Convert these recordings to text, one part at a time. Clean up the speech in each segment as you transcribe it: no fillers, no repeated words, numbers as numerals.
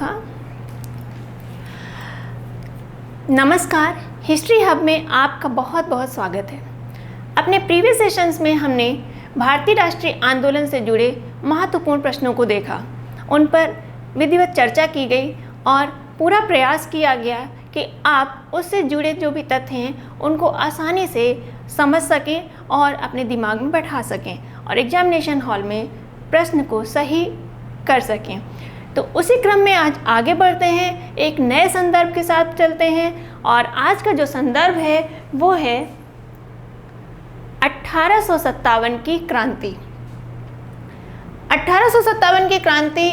था। नमस्कार, history hub में आपका बहुत बहुत स्वागत है। अपने प्रीवियस सेशंस में हमने भारतीय राष्ट्रीय आंदोलन से जुड़े महत्वपूर्ण प्रश्नों को देखा, उन पर विधिवत चर्चा की गई और पूरा प्रयास किया गया कि आप उससे जुड़े जो भी तथ्य हैं उनको आसानी से समझ सकें और अपने दिमाग में बैठा सकें और एग्जामिनेशन हॉल में प्रश्न को सही कर सकें। तो उसी क्रम में आज आगे बढ़ते हैं, एक नए संदर्भ के साथ चलते हैं और आज का जो संदर्भ है वो है 1857 की क्रांति। 1857 की क्रांति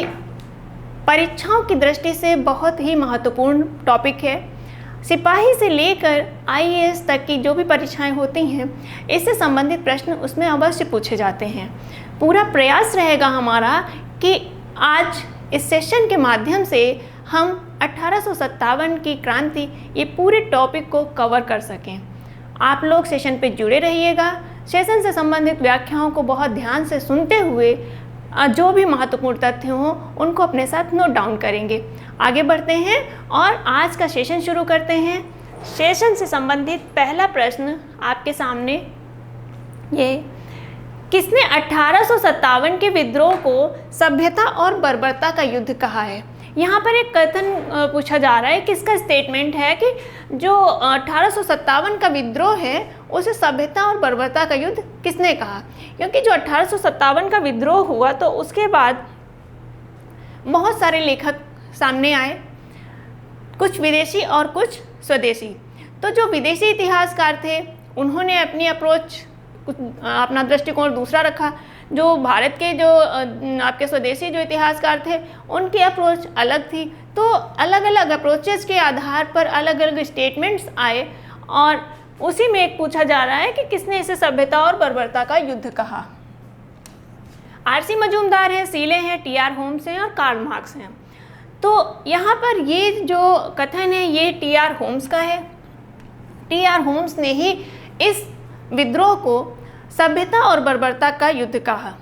परीक्षाओं की दृष्टि से बहुत ही महत्वपूर्ण टॉपिक है। सिपाही से लेकर आईएएस तक की जो भी परीक्षाएं होती हैं, इससे संबंधित प्रश्न उसमें अवश्य पूछे जाते हैं। पूरा प्रयास रहेगा हमारा कि आज इस सेशन के माध्यम से हम 1857 की क्रांति ये पूरे टॉपिक को कवर कर सकें। आप लोग सेशन पे जुड़े रहिएगा। सेशन से संबंधित व्याख्याओं को बहुत ध्यान से सुनते हुए जो भी महत्वपूर्ण तथ्य हों उनको अपने साथ नोट डाउन करेंगे। आगे बढ़ते हैं और आज का सेशन शुरू करते हैं। सेशन से संबंधित पहला प्रश्न आपके सामने ये, किसने 1857 के विद्रोह को सभ्यता और बर्बरता का युद्ध कहा है? यहाँ पर एक कथन पूछा जा रहा है, किसका स्टेटमेंट है कि जो 1857 का विद्रोह है उसे सभ्यता और बर्बरता का युद्ध किसने कहा? क्योंकि जो 1857 का विद्रोह हुआ तो उसके बाद बहुत सारे लेखक सामने आए, कुछ विदेशी और कुछ स्वदेशी। तो जो विदेशी इतिहासकार थे उन्होंने अपनी अप्रोच, अपना दृष्टिकोण दूसरा रखा। जो भारत के जो आपके स्वदेशी जो इतिहासकार थे उनकी अप्रोच अलग थी। तो अलग अलग अप्रोचेस के आधार पर अलग अलग स्टेटमेंट्स आए और उसी में एक पूछा जा रहा है कि किसने इसे सभ्यता और बर्बरता का युद्ध कहा। आरसी मजूमदार हैं, सीले हैं, टीआर होम्स हैं और कार्ल मार्क्स हैं। तो यहाँ पर ये जो कथन है ये टीआर होम्स का है। टीआर होम्स ने ही इस विद्रोह को सभ्यता और बर्बरता का युद्ध कहा।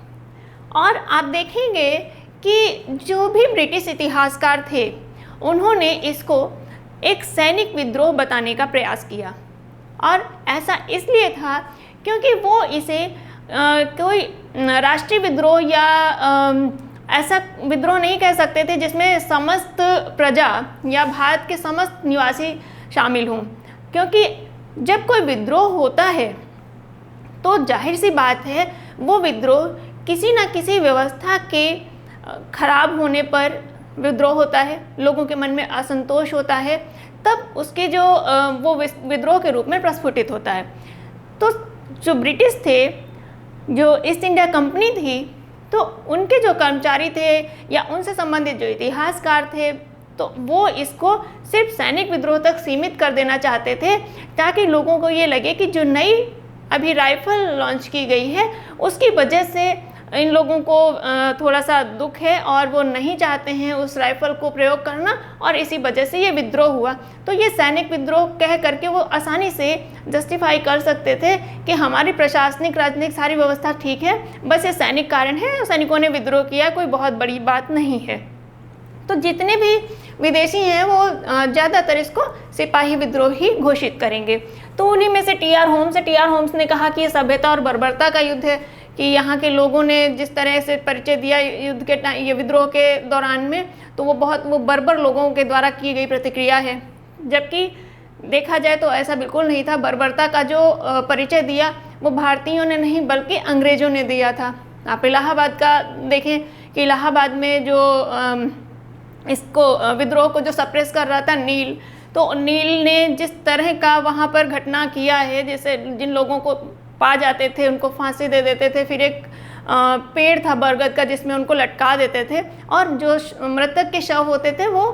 और आप देखेंगे कि जो भी ब्रिटिश इतिहासकार थे उन्होंने इसको एक सैनिक विद्रोह बताने का प्रयास किया और ऐसा इसलिए था क्योंकि वो इसे कोई राष्ट्रीय विद्रोह या ऐसा विद्रोह नहीं कह सकते थे जिसमें समस्त प्रजा या भारत के समस्त निवासी शामिल हों। क्योंकि जब कोई विद्रोह होता है तो जाहिर सी बात है वो विद्रोह किसी न किसी व्यवस्था के खराब होने पर विद्रोह होता है, लोगों के मन में असंतोष होता है, तब उसके जो वो विद्रोह के रूप में प्रस्फुटित होता है। तो जो ब्रिटिश थे, जो ईस्ट इंडिया कंपनी थी, तो उनके जो कर्मचारी थे या उनसे संबंधित जो इतिहासकार थे तो वो इसको सिर्फ सैनिक विद्रोह तक सीमित कर देना चाहते थे ताकि लोगों को ये लगे कि जो नई अभी राइफल लॉन्च की गई है उसकी वजह से इन लोगों को थोड़ा सा दुख है और वो नहीं चाहते हैं उस राइफल को प्रयोग करना और इसी वजह से ये विद्रोह हुआ। तो ये सैनिक विद्रोह कह करके वो आसानी से जस्टिफाई कर सकते थे कि हमारी प्रशासनिक राजनीतिक सारी व्यवस्था ठीक है, बस ये सैनिक कारण है, सैनिकों ने विद्रोह किया, कोई बहुत बड़ी बात नहीं है। तो जितने भी विदेशी हैं वो ज़्यादातर इसको सिपाही विद्रोह ही घोषित करेंगे। तो उन्हीं में से टीआर होम्स ने कहा कि ये सभ्यता और बर्बरता का युद्ध है, कि यहाँ के लोगों ने जिस तरह से परिचय दिया युद्ध के ये विद्रोह के दौरान में, तो वो बर्बर लोगों के द्वारा की गई प्रतिक्रिया है। जबकि देखा जाए तो ऐसा बिल्कुल नहीं था। बर्बरता का जो परिचय दिया वो भारतीयों ने नहीं बल्कि अंग्रेज़ों ने दिया था। आप इलाहाबाद का देखें कि इलाहाबाद में जो इसको विद्रोह को जो सप्रेस कर रहा था नील, तो नील ने जिस तरह का वहाँ पर घटना किया है, जैसे जिन लोगों को पा जाते थे उनको फांसी दे देते थे, फिर एक पेड़ था बरगद का जिसमें उनको लटका देते थे और जो मृतक के शव होते थे वो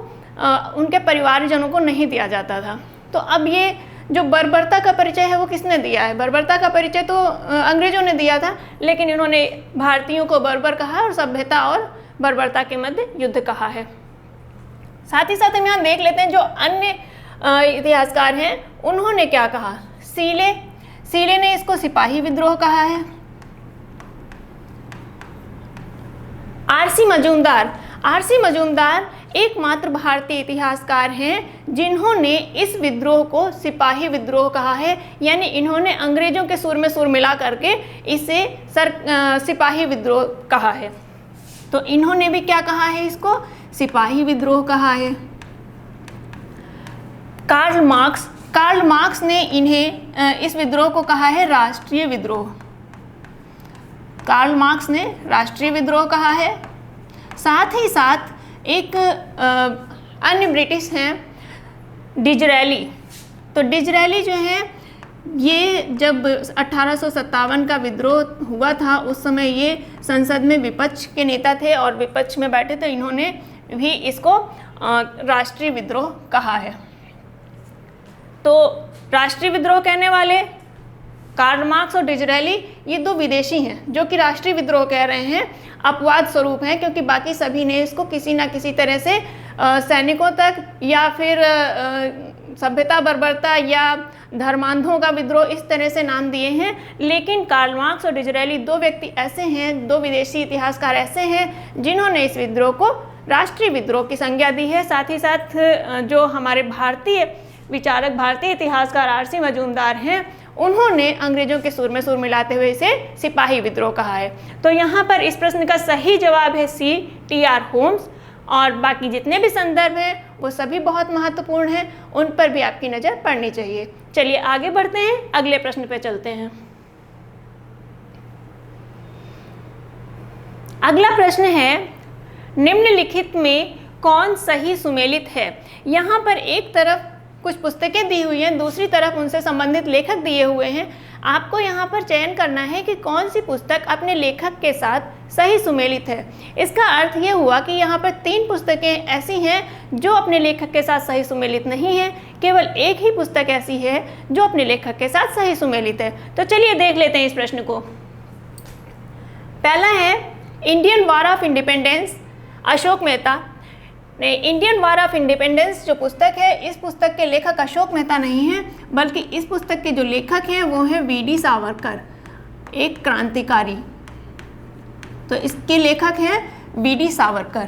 उनके परिवारजनों को नहीं दिया जाता था। तो अब ये जो बर्बरता का परिचय है वो किसने दिया है? बर्बरता का परिचय तो अंग्रेज़ों ने दिया था, लेकिन इन्होंने भारतीयों को बर्बर कहा और सभ्यता और बर्बरता के मध्य युद्ध कहा है। साथ ही साथ हम यहाँ देख लेते हैं जो अन्य इतिहासकार हैं उन्होंने क्या कहा। सीले ने इसको सिपाही विद्रोह कहा है। आरसी मजूमदार एकमात्र भारतीय इतिहासकार हैं जिन्होंने इस विद्रोह को सिपाही विद्रोह कहा है, यानी इन्होंने अंग्रेजों के सुर में सुर मिला करके इसे सिपाही विद्रोह कहा है। तो इन्होंने भी क्या कहा है, इसको सिपाही विद्रोह कहा है। कार्ल मार्क्स ने इन्हें इस विद्रोह को कहा है राष्ट्रीय विद्रोह। कार्ल मार्क्स ने राष्ट्रीय विद्रोह कहा है। साथ ही साथ एक अन्य ब्रिटिश हैं डिजरेली। तो डिजरेली जो है, ये जब 1857 का विद्रोह हुआ था उस समय ये संसद में विपक्ष के नेता थे और विपक्ष में बैठे थे। इन्होंने भी इसको राष्ट्रीय विद्रोह कहा है। तो राष्ट्रीय विद्रोह कहने वाले कार्ल मार्क्स और डिजरेली, ये दो विदेशी हैं जो कि राष्ट्रीय विद्रोह कह रहे हैं। अपवाद स्वरूप हैं, क्योंकि बाकी सभी ने इसको किसी ना किसी तरह से सैनिकों तक या फिर सभ्यता बर्बरता या धर्मांधों का विद्रोह इस तरह से नाम दिए हैं। लेकिन कार्ल मार्क्स और डिजरेली दो व्यक्ति ऐसे हैं, दो विदेशी इतिहासकार ऐसे हैं जिन्होंने इस विद्रोह को राष्ट्रीय विद्रोह की संज्ञा दी है। साथ ही साथ जो हमारे भारतीय विचारक, भारतीय इतिहासकार आर.सी. मजूमदार हैं, उन्होंने अंग्रेजों के सुर में सुर मिलाते हुए इसे सिपाही विद्रोह कहा है। तो यहाँ पर इस प्रश्न का सही जवाब है सी, टी.आर. होम्स। और बाकी जितने भी संदर्भ हैं वो सभी बहुत महत्वपूर्ण हैं, उन पर भी आपकी नज़र पड़नी चाहिए। चलिए आगे बढ़ते हैं, अगले प्रश्न पे चलते हैं। अगला प्रश्न है, निम्नलिखित में कौन सही सुमेलित है। यहाँ पर एक तरफ कुछ पुस्तकें दी हुई हैं, दूसरी तरफ उनसे संबंधित लेखक दिए हुए हैं। आपको यहाँ पर चयन करना है कि कौन सी पुस्तक अपने लेखक के साथ सही सुमेलित है। इसका अर्थ ये हुआ कि यहाँ पर 3 पुस्तकें ऐसी हैं जो अपने लेखक के साथ सही सुमेलित नहीं है, केवल एक ही पुस्तक ऐसी है जो अपने लेखक के साथ सही सुमेलित है। तो चलिए देख लेते हैं इस प्रश्न को। पहला है Indian war of independence, Ashok Mehta. Indian war of independence जो पुस्तक है, इस पुस्तक के लेखक अशोक मेहता नहीं हैं, बल्कि इस पुस्तक के जो लेखक हैं वो हैं वी.डी. सावरकर, एक क्रांतिकारी। तो इसके लेखक हैं VD. Savarkar.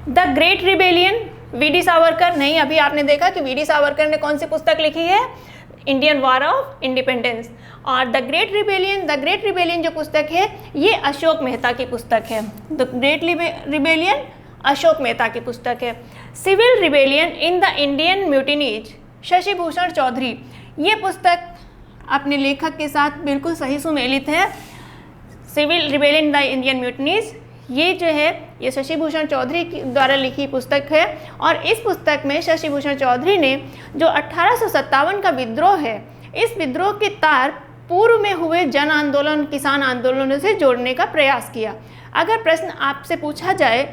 The great rebellion, VD. Savarkar नहीं। अभी आपने देखा कि वी.डी. सावरकर ने कौन सी पुस्तक लिखी है, इंडियन वॉर ऑफ इंडिपेंडेंस। और द ग्रेट रिबेलियन जो पुस्तक है ये अशोक मेहता की पुस्तक है। The great rebellion Ashok Mehta की पुस्तक है। Civil rebellion in the Indian mutinies, Shashi Bhushan Chaudhary. ये पुस्तक अपने लेखक के साथ बिल्कुल सही सुमेलित है। Civil rebellion the Indian mutinies, ये जो है ये शशि भूषण चौधरी द्वारा लिखी पुस्तक है। और इस पुस्तक में शशि भूषण चौधरी ने जो 1857 का विद्रोह है, इस विद्रोह के तार पूर्व में हुए जन आंदोलन, किसान आंदोलनों से जोड़ने का प्रयास किया। अगर प्रश्न आपसे पूछा जाए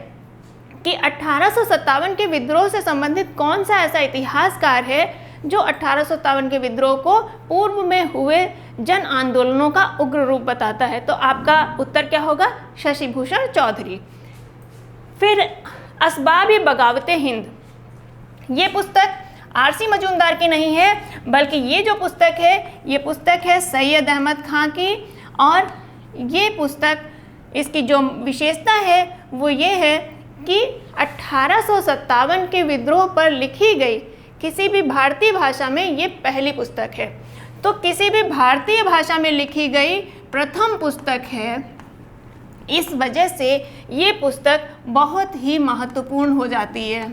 कि 1857 के विद्रोह से संबंधित कौन सा ऐसा इतिहासकार है जो 1857 के विद्रोह को पूर्व में हुए जन आंदोलनों का उग्र रूप बताता है, तो आपका उत्तर क्या होगा, शशि भूषण चौधरी। फिर असबाब बगावते हिंद, ये पुस्तक आर.सी. मजूमदार की नहीं है, बल्कि ये जो पुस्तक है ये पुस्तक है सैयद अहमद खां की। और ये पुस्तक, इसकी जो विशेषता है वो ये है कि 1857 के विद्रोह पर लिखी गई किसी भी भारतीय भाषा में ये पहली पुस्तक है। तो किसी भी भारतीय भाषा में लिखी गई प्रथम पुस्तक है, इस वजह से ये पुस्तक बहुत ही महत्वपूर्ण हो जाती है।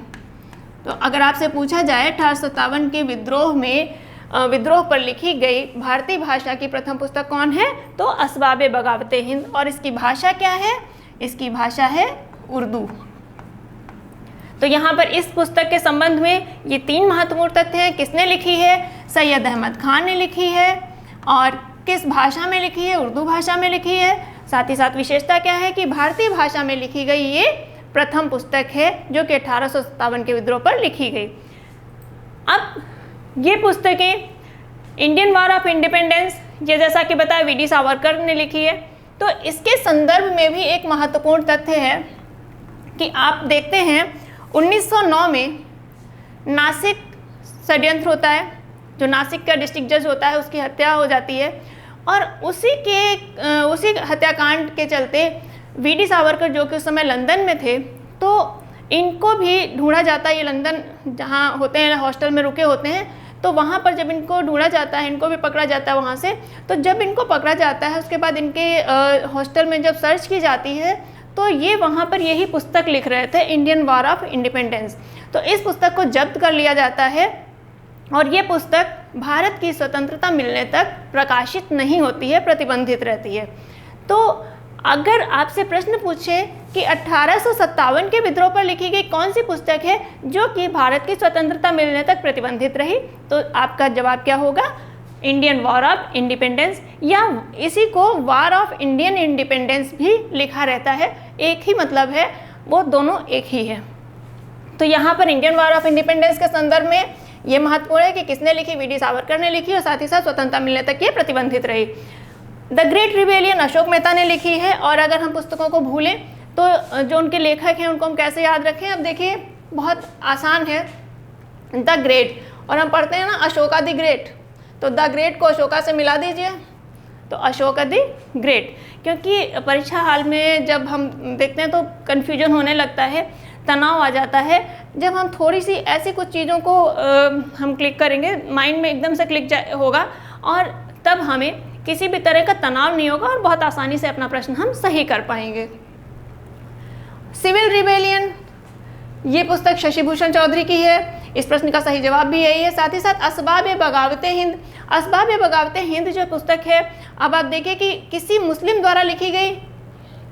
तो अगर आपसे पूछा जाए 1857 के विद्रोह पर लिखी गई भारतीय भाषा की प्रथम पुस्तक कौन है, तो असबाब बगावते हिंद। और इसकी भाषा क्या है, इसकी भाषा है उर्दू। तो यहाँ पर इस पुस्तक के संबंध में ये 3 महत्वपूर्ण तथ्य हैं। किसने लिखी है, सैयद अहमद खान ने लिखी है। और किस भाषा में लिखी है, उर्दू भाषा में लिखी है। साथ ही साथ विशेषता क्या है कि भारतीय भाषा में लिखी गई ये प्रथम पुस्तक है जो कि 1857 के विद्रोह पर लिखी गई। अब ये पुस्तकें इंडियन वॉर ऑफ इंडिपेंडेंस, ये जैसा कि बताया वी.डी. सावरकर ने लिखी है। तो इसके संदर्भ में भी एक महत्वपूर्ण तथ्य है कि आप देखते हैं 1909 में नासिक षड्यंत्र होता है, जो नासिक का डिस्ट्रिक्ट जज होता है उसकी हत्या हो जाती है। और उसी हत्याकांड के चलते वी.डी. सावरकर जो कि उस समय लंदन में थे, तो इनको भी ढूंढा जाता है। ये लंदन जहाँ होते हैं, हॉस्टल में रुके होते हैं, तो वहाँ पर जब इनको ढूंढा जाता है, इनको भी पकड़ा जाता है वहाँ से। तो जब इनको पकड़ा जाता है उसके बाद इनके हॉस्टल में जब सर्च की जाती है तो ये वहाँ पर यही पुस्तक लिख रहे थे, इंडियन वॉर ऑफ इंडिपेंडेंस। तो इस पुस्तक को जब्त कर लिया जाता है और ये पुस्तक भारत की स्वतंत्रता मिलने तक प्रकाशित नहीं होती है, प्रतिबंधित रहती है। तो अगर आपसे प्रश्न पूछे कि 1857 के विद्रोह पर लिखी गई कौन सी पुस्तक है जो कि भारत की स्वतंत्रता मिलने तक प्रतिबंधित रही, तो आपका जवाब क्या होगा? इंडियन वॉर ऑफ इंडिपेंडेंस, या इसी को वॉर ऑफ इंडियन इंडिपेंडेंस भी लिखा रहता है। एक ही मतलब है, वो दोनों एक ही है। तो यहाँ पर इंडियन वॉर ऑफ इंडिपेंडेंस के संदर्भ में ये महत्वपूर्ण है कि किसने लिखी, वी डी सावरकर ने लिखी और साथ ही साथ स्वतंत्रता मिलने तक ये प्रतिबंधित रही। The great rebellion Ashok Mehta ने लिखी है। और अगर हम पुस्तकों को भूलें तो जो उनके लेखक हैं उनको हम कैसे याद रखें? अब देखिए बहुत आसान है, द ग्रेट, और हम पढ़ते हैं ना अशोका द ग्रेट, तो द ग्रेट को अशोका से मिला दीजिए तो अशोका द ग्रेट। क्योंकि परीक्षा हाल में जब हम देखते हैं तो कन्फ्यूजन होने लगता है, तनाव आ जाता है। जब हम थोड़ी सी ऐसी कुछ चीज़ों को हम क्लिक करेंगे, माइंड में एकदम से क्लिक होगा और तब हमें किसी भी तरह का तनाव नहीं होगा और बहुत आसानी से अपना प्रश्न हम सही कर पाएंगे। सिविल रिबेलियन, ये पुस्तक शशि भूषण चौधरी की है। इस प्रश्न का सही जवाब भी यही है। साथ ही साथ असबाब बगावत हिंद, असबाब बगावत हिंद जो पुस्तक है, अब आप देखिए कि किसी मुस्लिम द्वारा लिखी गई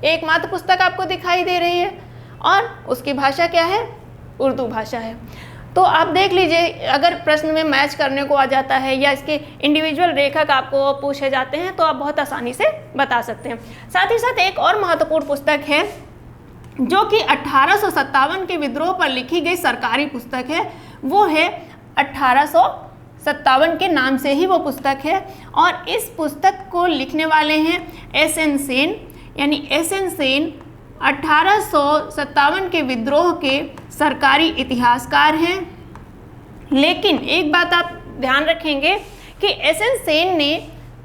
एकमात्र पुस्तक आपको दिखाई दे रही है और उसकी भाषा क्या है? उर्दू भाषा है। तो आप देख लीजिए, अगर प्रश्न में मैच करने को आ जाता है या इसके इंडिविजुअल लेखक आपको पूछे जाते हैं तो आप बहुत आसानी से बता सकते हैं। साथ ही साथ एक और महत्वपूर्ण पुस्तक है जो कि 1857 के विद्रोह पर लिखी गई सरकारी पुस्तक है, वो है 1857 के नाम से ही वो पुस्तक है। और इस पुस्तक को लिखने वाले हैं एस.एन. सेन, यानी एस.एन. सेन 1857 के विद्रोह के सरकारी इतिहासकार हैं। लेकिन एक बात आप ध्यान रखेंगे कि एस.एन. सेन ने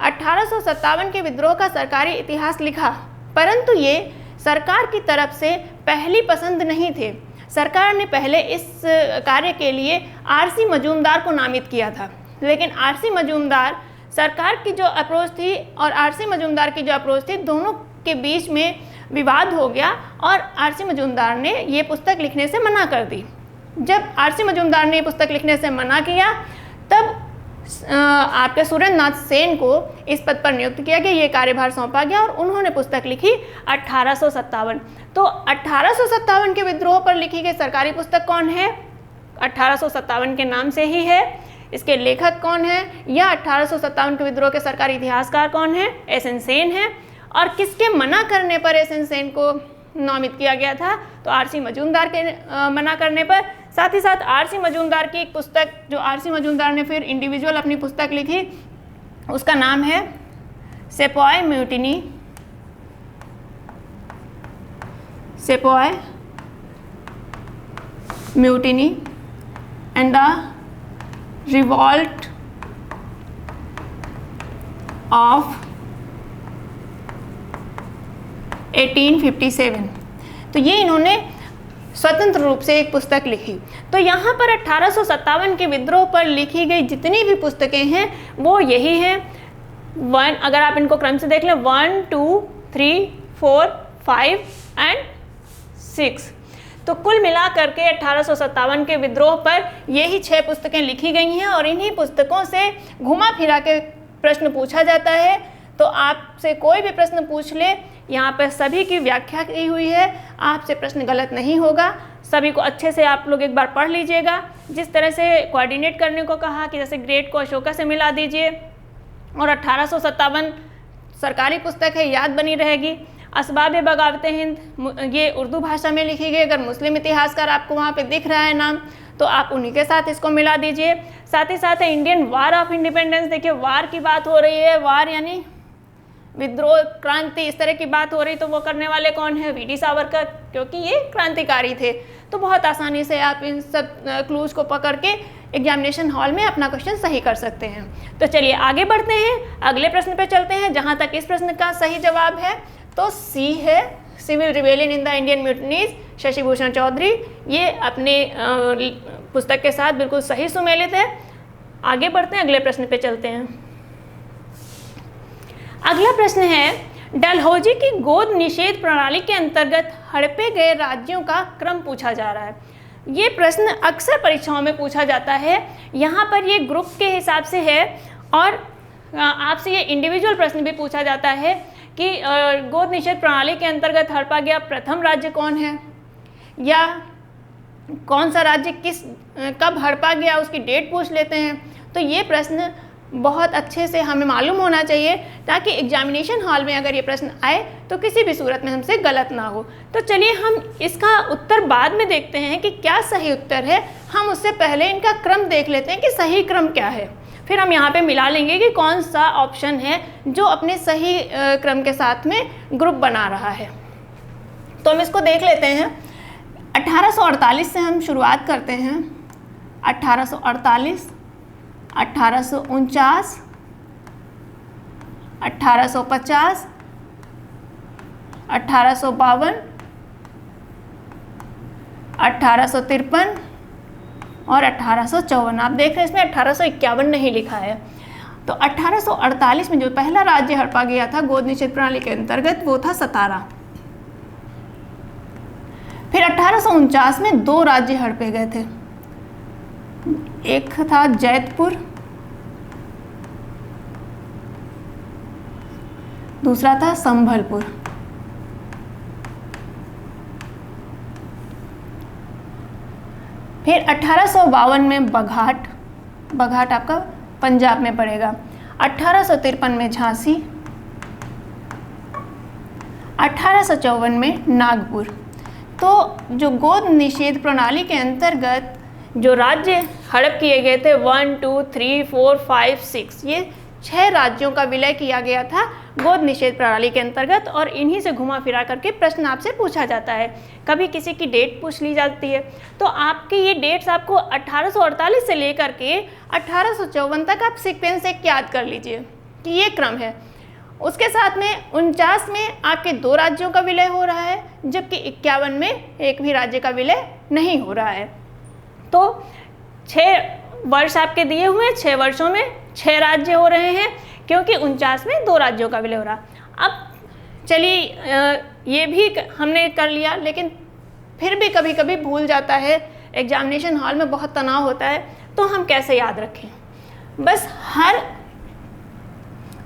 1857 के विद्रोह का सरकारी इतिहास लिखा, परंतु ये सरकार की तरफ से पहली पसंद नहीं थे। सरकार ने पहले इस कार्य के लिए आर.सी. मजूमदार को नामित किया था, लेकिन आर.सी. मजूमदार, सरकार की जो अप्रोच थी और आर.सी. मजूमदार की जो अप्रोच थी, दोनों के बीच में विवाद हो गया और आर.सी. मजूमदार ने ये पुस्तक लिखने से मना कर दी। जब आर.सी. मजूमदार ने ये पुस्तक लिखने से मना किया तब आपके सुरेंद्र नाथ सेन को इस पद पर नियुक्त किया गया, ये कार्यभार सौंपा गया और उन्होंने पुस्तक लिखी 1857। तो 1857 के विद्रोह पर लिखी गई सरकारी पुस्तक कौन है? 1857 के नाम से ही है। इसके लेखक कौन है या 1857 के विद्रोह के सरकारी इतिहासकार कौन है? एस.एन. सेन है। और किसके मना करने पर एस.एन. सेन को नामित किया गया था? तो आर.सी. मजूमदार के मना करने पर। साथ ही साथ आर.सी. मजूमदार की एक पुस्तक, जो आर.सी. मजूमदार ने फिर इंडिविजुअल अपनी पुस्तक लिखी, उसका नाम है sepoy mutiny, sepoy mutiny and the revolt of 1857। तो ये इन्होंने स्वतंत्र रूप से एक पुस्तक लिखी। तो यहाँ पर 1857 के विद्रोह पर लिखी गई जितनी भी पुस्तकें हैं वो यही हैं। अगर आप इनको क्रम से देख लें, 1, 2, 3, 4, 5 एंड 6, तो कुल मिला करके 1857 के विद्रोह पर यही 6 पुस्तकें लिखी गई हैं और इन्हीं पुस्तकों से घुमा फिरा के प्रश्न पूछा जाता है। तो आपसे कोई भी प्रश्न पूछ ले, यहाँ पर सभी की व्याख्या की हुई है, आपसे प्रश्न गलत नहीं होगा। सभी को अच्छे से आप लोग एक बार पढ़ लीजिएगा। जिस तरह से कोऑर्डिनेट करने को कहा कि जैसे ग्रेट को अशोका से मिला दीजिए और 1857 सरकारी पुस्तक है, याद बनी रहेगी। असबाब बगावत हिंद ये उर्दू भाषा में लिखी गई, अगर मुस्लिम इतिहासकार आपको वहाँ पे दिख रहा है नाम तो आप उन्हीं के साथ इसको मिला दीजिए। साथ ही साथ इंडियन वार ऑफ इंडिपेंडेंस, देखिए वार की बात हो रही है, वार यानी विद्रोह, क्रांति, इस तरह की बात हो रही, तो वो करने वाले कौन है? वी डी सावरकर, क्योंकि ये क्रांतिकारी थे। तो बहुत आसानी से आप इन सब क्लूज को पकड़ के एग्जामिनेशन हॉल में अपना क्वेश्चन सही कर सकते हैं। तो चलिए आगे बढ़ते हैं, अगले प्रश्न पे चलते हैं, जहाँ तक इस प्रश्न का सही जवाब है तो सी है, civil rebellion in the Indian mutinies, Shashi Bhushan Chaudhary, ये अपने पुस्तक के साथ बिल्कुल सही सुमेलित है। आगे बढ़ते हैं, अगले प्रश्न पे चलते हैं। अगला प्रश्न है, डलहौजी की गोद निषेध प्रणाली के अंतर्गत हड़पे गए राज्यों का क्रम पूछा जा रहा है। ये प्रश्न अक्सर परीक्षाओं में पूछा जाता है। यहाँ पर ये ग्रुप के हिसाब से है और आपसे ये इंडिविजुअल प्रश्न भी पूछा जाता है कि गोद निषेध प्रणाली के अंतर्गत हड़पा गया प्रथम राज्य कौन है, या कौन सा राज्य कब हड़पा गया उसकी डेट पूछ लेते हैं। तो ये प्रश्न बहुत अच्छे से हमें मालूम होना चाहिए ताकि एग्जामिनेशन हॉल में अगर ये प्रश्न आए तो किसी भी सूरत में हमसे गलत ना हो। तो चलिए हम इसका उत्तर बाद में देखते हैं कि क्या सही उत्तर है। हम उससे पहले इनका क्रम देख लेते हैं कि सही क्रम क्या है, फिर हम यहाँ पे मिला लेंगे कि कौन सा ऑप्शन है जो अपने सही क्रम के साथ में ग्रुप बना रहा है। तो हम इसको देख लेते हैं। 1848 से हम शुरुआत करते हैं। 1848, 1849, 1850, 1852, 1853 और 1854। आप देख रहे हैं इसमें 1851 नहीं लिखा है। तो 1848 में जो पहला राज्य हड़पा गया था गोद निषेध प्रणाली के अंतर्गत वो था सतारा। फिर 1849 में 2 राज्य हड़पे गए थे, एक था जैतपुर, दूसरा था संभलपुर। फिर 1852 में बघाट, बघाट आपका पंजाब में पड़ेगा। 1853 में झांसी, 1854 में नागपुर। तो जो गोद निषेध प्रणाली के अंतर्गत जो राज्य हड़प किए गए थे 1, 2, 3, 4, 5, 6, ये 6 राज्यों का विलय किया गया था गोद निषेध प्रणाली के अंतर्गत। और इन्हीं से घुमा फिरा करके प्रश्न आपसे पूछा जाता है। कभी किसी की डेट पूछ ली जाती है, तो आपकी ये डेट्स आपको 1848 से लेकर के 1854 तक आप सीक्वेंस एक याद कर लीजिए कि ये क्रम है। उसके साथ में 49 में आपके 2 राज्यों का विलय हो रहा है, जबकि 51 में एक भी राज्य का विलय नहीं हो रहा है। तो 6 वर्ष आपके दिए हुए हैं, 6 वर्षों में 6 राज्य हो रहे हैं, क्योंकि 49 में 2 राज्यों का विलय हो रहा। अब चलिए ये भी हमने कर लिया, लेकिन फिर भी कभी कभी भूल जाता है, एग्जामिनेशन हॉल में बहुत तनाव होता है, तो हम कैसे याद रखें। बस हर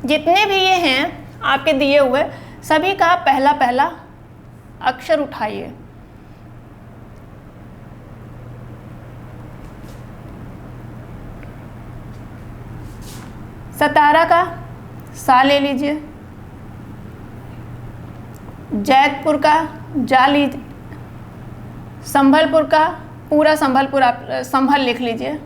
जितने भी ये हैं आपके दिए हुए सभी का पहला पहला अक्षर उठाइए। सतारा का सा ले लीजिए, जैतपुर का जा लीजिए, संभलपुर का पूरा संभलपुर आप संभल लिख लीजिए,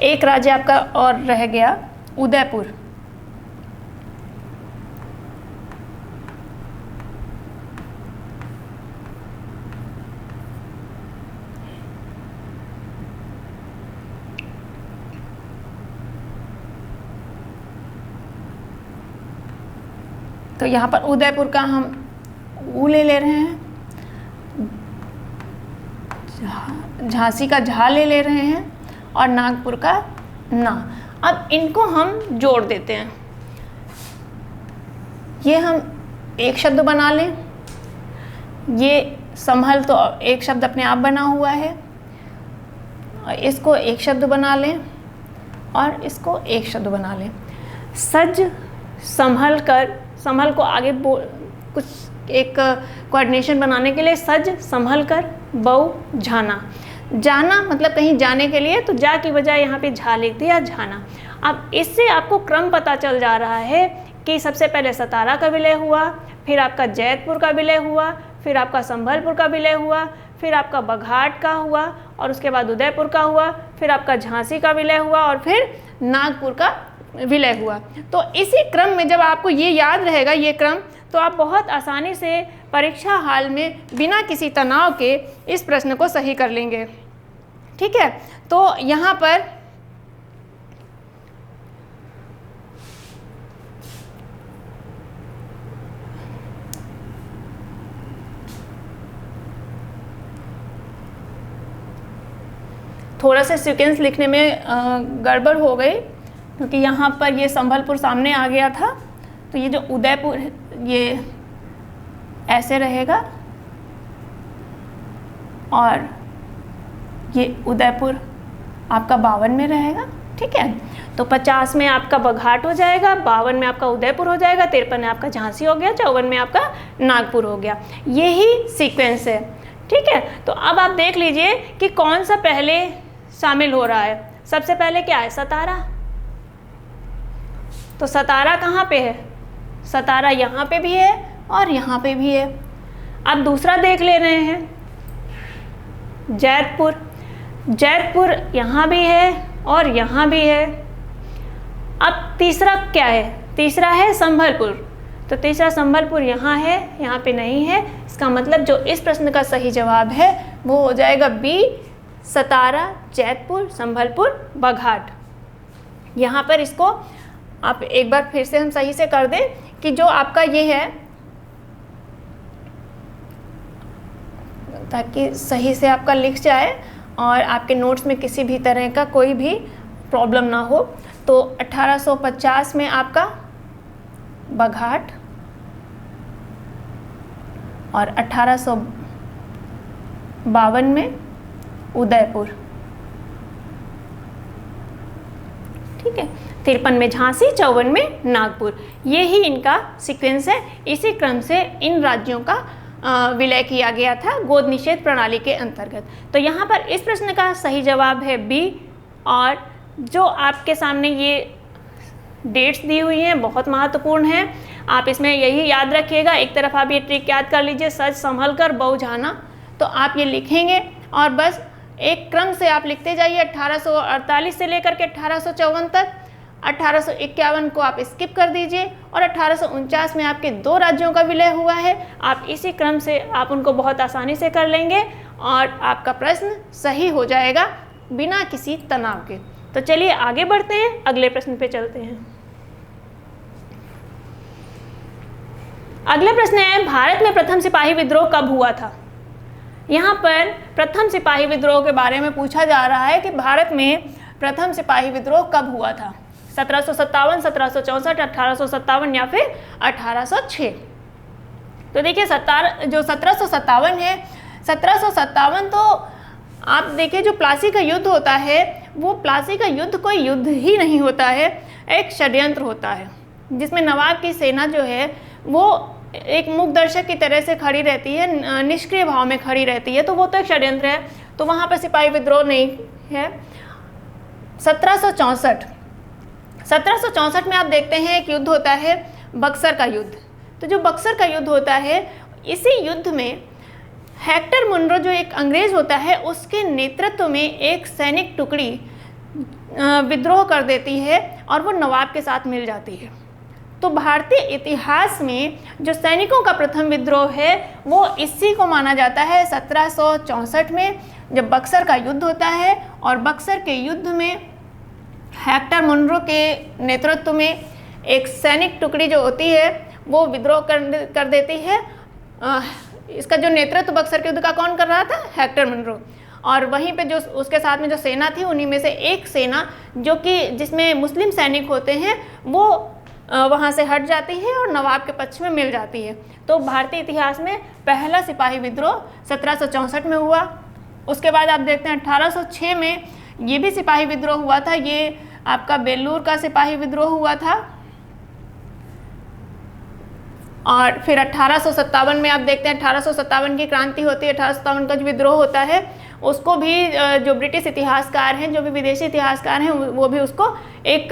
एक राज्य आपका और रह गया उदयपुर। तो यहाँ पर उदयपुर का हम ऊ ले रहे हैं, झांसी का झा ले रहे हैं और नागपुर का ना। अब इनको हम जोड़ देते हैं, ये हम एक शब्द बना लें। ये संभल तो एक शब्द अपने आप बना हुआ है, और इसको एक शब्द बना लें और इसको एक शब्द बना लें। सज संभल कर, संभल को आगे कुछ एक कोऑर्डिनेशन बनाने के लिए सज संभल कर बहु झाना। जाना मतलब कहीं जाने के लिए, तो जा की बजाय यहाँ पे झा लिख दिया, झाना। अब इससे आपको क्रम पता चल जा रहा है कि सबसे पहले सतारा का विलय हुआ, फिर आपका जैतपुर का विलय हुआ, फिर आपका संभलपुर का विलय हुआ, फिर आपका बघाट का हुआ, और उसके बाद उदयपुर का हुआ, फिर आपका झांसी का विलय हुआ, और फिर नागपुर का विलय हुआ। तो इसी क्रम में जब आपको ये याद रहेगा ये क्रम, तो आप बहुत आसानी से परीक्षा हाल में बिना किसी तनाव के इस प्रश्न को सही कर लेंगे। ठीक है, तो यहाँ पर थोड़ा सा सीक्वेंस लिखने में गड़बड़ हो गई, क्योंकि यहाँ पर ये संभलपुर सामने आ गया था, तो ये जो उदयपुर ये ऐसे रहेगा और ये उदयपुर आपका 52 में रहेगा। ठीक है, तो 50 में आपका बघाट हो जाएगा, 52 में आपका उदयपुर हो जाएगा, 53 में आपका झांसी हो गया, 54 में आपका नागपुर हो गया। यही सीक्वेंस है। ठीक है, तो अब आप देख लीजिए कि कौन सा पहले शामिल हो रहा है। सबसे पहले क्या है? सतारा। तो सतारा कहाँ पे है? सतारा यहाँ पे भी है और यहाँ पे भी है। अब दूसरा देख ले रहे हैं, जैतपुर। जैतपुर यहाँ भी है और यहाँ भी है। अब तीसरा क्या है? तीसरा है संभलपुर। तो तीसरा संभलपुर यहाँ है, यहाँ पे नहीं है। इसका मतलब जो इस प्रश्न का सही जवाब है वो हो जाएगा बी, सतारा, जैतपुर, संभलपुर, बघाट। यहाँ पर इसको आप एक बार फिर से हम सही से कर दें कि जो आपका ये है, ताकि सही से आपका लिख जाए और आपके नोट्स में किसी भी तरह का कोई भी प्रॉब्लम ना हो। तो 1850 में आपका बघाट और 1852 में उदयपुर। ठीक है, 53 में झांसी, 54 में नागपुर। ये ही इनका सीक्वेंस है। इसी क्रम से इन राज्यों का विलय किया गया था गोद निषेध प्रणाली के अंतर्गत। तो यहाँ पर इस प्रश्न का सही जवाब है बी। और जो आपके सामने ये डेट्स दी हुई हैं बहुत महत्वपूर्ण हैं। आप इसमें यही याद रखिएगा, एक तरफ आप ये ट्रिक याद कर लीजिए, सच संभल कर बहु जाना। तो आप ये लिखेंगे और बस एक क्रम से आप लिखते जाइए 1848 से लेकर के 1854 तक। 1851 को आप स्किप कर दीजिए और 1849 में आपके 2 राज्यों का विलय हुआ है। आप इसी क्रम से आप उनको बहुत आसानी से कर लेंगे और आपका प्रश्न सही हो जाएगा बिना किसी तनाव के। तो चलिए आगे बढ़ते हैं, अगले प्रश्न पे चलते हैं। अगला प्रश्न है, भारत में प्रथम सिपाही विद्रोह कब हुआ था? यहाँ पर प्रथम सिपाही विद्रोह के बारे में पूछा जा रहा है कि भारत में प्रथम सिपाही विद्रोह कब हुआ था? 1757, 1764, 1857 या फिर 1806? तो देखिए जो 1757 है, 1757 तो आप देखिए जो प्लासी का युद्ध होता है, वो प्लासी का युद्ध कोई युद्ध ही नहीं होता है, एक षड्यंत्र होता है जिसमें नवाब की सेना जो है वो एक मूक दर्शक की तरह से खड़ी रहती है, निष्क्रिय भाव में खड़ी रहती है। तो वो तो एक षड्यंत्र है, तो वहाँ पर सिपाही विद्रोह नहीं है। 1764 में आप देखते हैं एक युद्ध होता है बक्सर का युद्ध। तो जो बक्सर का युद्ध होता है, इसी युद्ध में हेक्टर मुनरो जो एक अंग्रेज होता है, उसके नेतृत्व में एक सैनिक टुकड़ी विद्रोह कर देती है और वो नवाब के साथ मिल जाती है। तो भारतीय इतिहास में जो सैनिकों का प्रथम विद्रोह है वो इसी को माना जाता है 1764 में, जब बक्सर का युद्ध होता है। और बक्सर के युद्ध में हेक्टर मुनरो के नेतृत्व में एक सैनिक टुकड़ी जो होती है वो विद्रोह कर देती है। इसका जो नेतृत्व बक्सर के युद्ध का कौन कर रहा था? Hector Munro. और वहीं पे जो उसके साथ में जो सेना थी, उन्हीं में से एक सेना जो कि जिसमें मुस्लिम सैनिक होते हैं वो वहाँ से हट जाती है और नवाब के पक्ष में मिल जाती है। तो भारतीय इतिहास में पहला सिपाही विद्रोह 1764 में हुआ। उसके बाद आप देखते हैं 1806 में ये भी सिपाही विद्रोह हुआ था, ये आपका बेलूर का सिपाही विद्रोह हुआ था। और फिर 1857 में आप देखते हैं 1857 की क्रांति होती है, 1857 का जो विद्रोह होता है उसको भी जो ब्रिटिश इतिहासकार हैं, जो भी विदेशी इतिहासकार हैं, वो भी उसको एक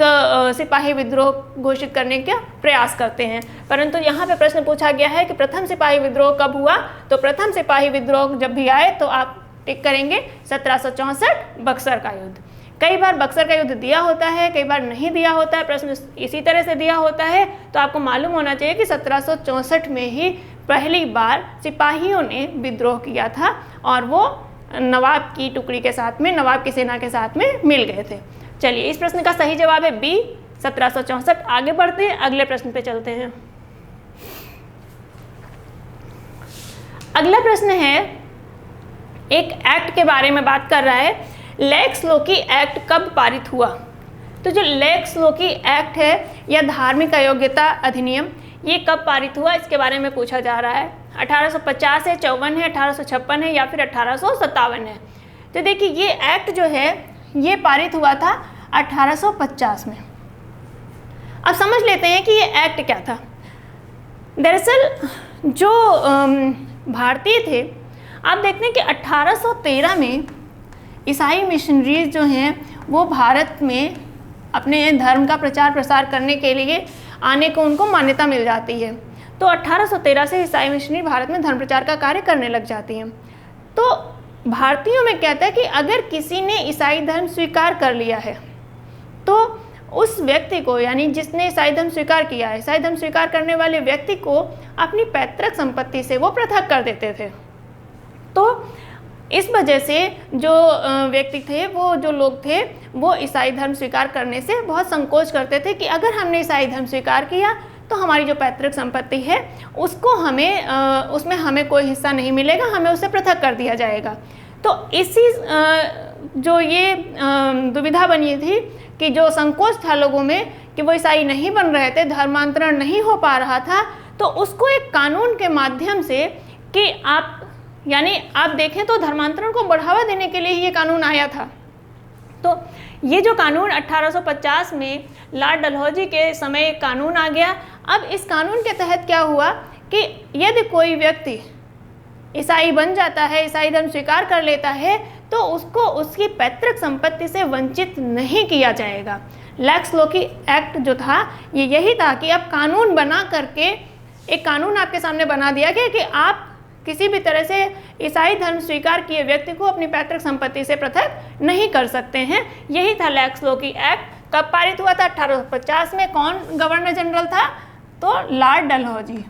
सिपाही विद्रोह घोषित करने का प्रयास करते हैं। परंतु यहाँ पे प्रश्न पूछा गया है कि प्रथम सिपाही विद्रोह कब हुआ? तो प्रथम सिपाही विद्रोह जब भी आए तो आप टिक करेंगे 1764 बक्सर का युद्ध। कई बार बक्सर का युद्ध दिया होता है, कई बार नहीं दिया होता है, प्रश्न इसी तरह से दिया होता है। तो आपको मालूम होना चाहिए कि 1764 में ही पहली बार सिपाहियों ने विद्रोह किया था और वो नवाब की टुकड़ी के साथ में, नवाब की सेना के साथ में मिल गए थे। चलिए, इस प्रश्न का सही जवाब है बी 1764। आगे बढ़ते हैं, अगले प्रश्न पे चलते हैं। अगला प्रश्न है, एक एक्ट के बारे में बात कर रहा है, लेक्स लोकी एक्ट कब पारित हुआ? तो जो लेक्स लोकी एक्ट है या धार्मिक अयोग्यता अधिनियम, ये कब पारित हुआ, इसके बारे में पूछा जा रहा है। 1850 है, 54 है, 1856 है या फिर 1857 है? तो देखिए, ये एक्ट जो है ये पारित हुआ था 1850 में। अब समझ लेते हैं कि ये एक्ट क्या था। दरअसल जो भारतीय थे, आप देखते हैं कि 1813 में ईसाई मिशनरीज जो हैं वो भारत में अपने धर्म का प्रचार प्रसार करने के लिए आने को उनको मान्यता मिल जाती है। तो 1813 से ईसाई मिशनरी भारत में धर्म प्रचार का कार्य करने लग जाती हैं। तो भारतीयों में कहता है कि अगर किसी ने ईसाई धर्म स्वीकार कर लिया है तो उस व्यक्ति को, यानी जिसने ईसाई धर्म स्वीकार किया है, ईसाई धर्म स्वीकार करने वाले व्यक्ति को अपनी पैतृक संपत्ति से वो पृथक कर देते थे। तो इस वजह से जो व्यक्ति थे, वो जो लोग थे, वो ईसाई धर्म स्वीकार करने से बहुत संकोच करते थे कि अगर हमने ईसाई धर्म स्वीकार किया तो हमारी जो पैतृक संपत्ति है उसको हमें उसमें हमें कोई हिस्सा नहीं मिलेगा, हमें उसे पृथक कर दिया जाएगा। तो इसी जो ये दुविधा बनी थी कि जो संकोच था लोगों में कि वो ईसाई नहीं बन रहे थे, धर्मांतरण नहीं हो पा रहा था, तो उसको एक कानून के माध्यम से कि आप देखें तो धर्मांतरण को बढ़ावा देने के लिए ही ये कानून आया था। तो ये जो कानून 1850 में लॉर्ड डलहौजी के समय एक कानून आ गया। अब इस कानून के तहत क्या हुआ कि यदि कोई व्यक्ति ईसाई बन जाता है, ईसाई धर्म स्वीकार कर लेता है, तो उसको उसकी पैतृक संपत्ति से वंचित नहीं किया जाएगा। लेक्स लोकी एक्ट जो था ये यही था कि अब कानून बना करके एक कानून आपके सामने बना दिया गया कि आप किसी भी तरह से ईसाई धर्म स्वीकार किए व्यक्ति को अपनी पैतृक संपत्ति से पृथक नहीं कर सकते हैं। यही था लेक्स लोकी एक्ट। कब पारित हुआ था? 1850 में। कौन गवर्नर जनरल था? तो लॉर्ड डलहौजी,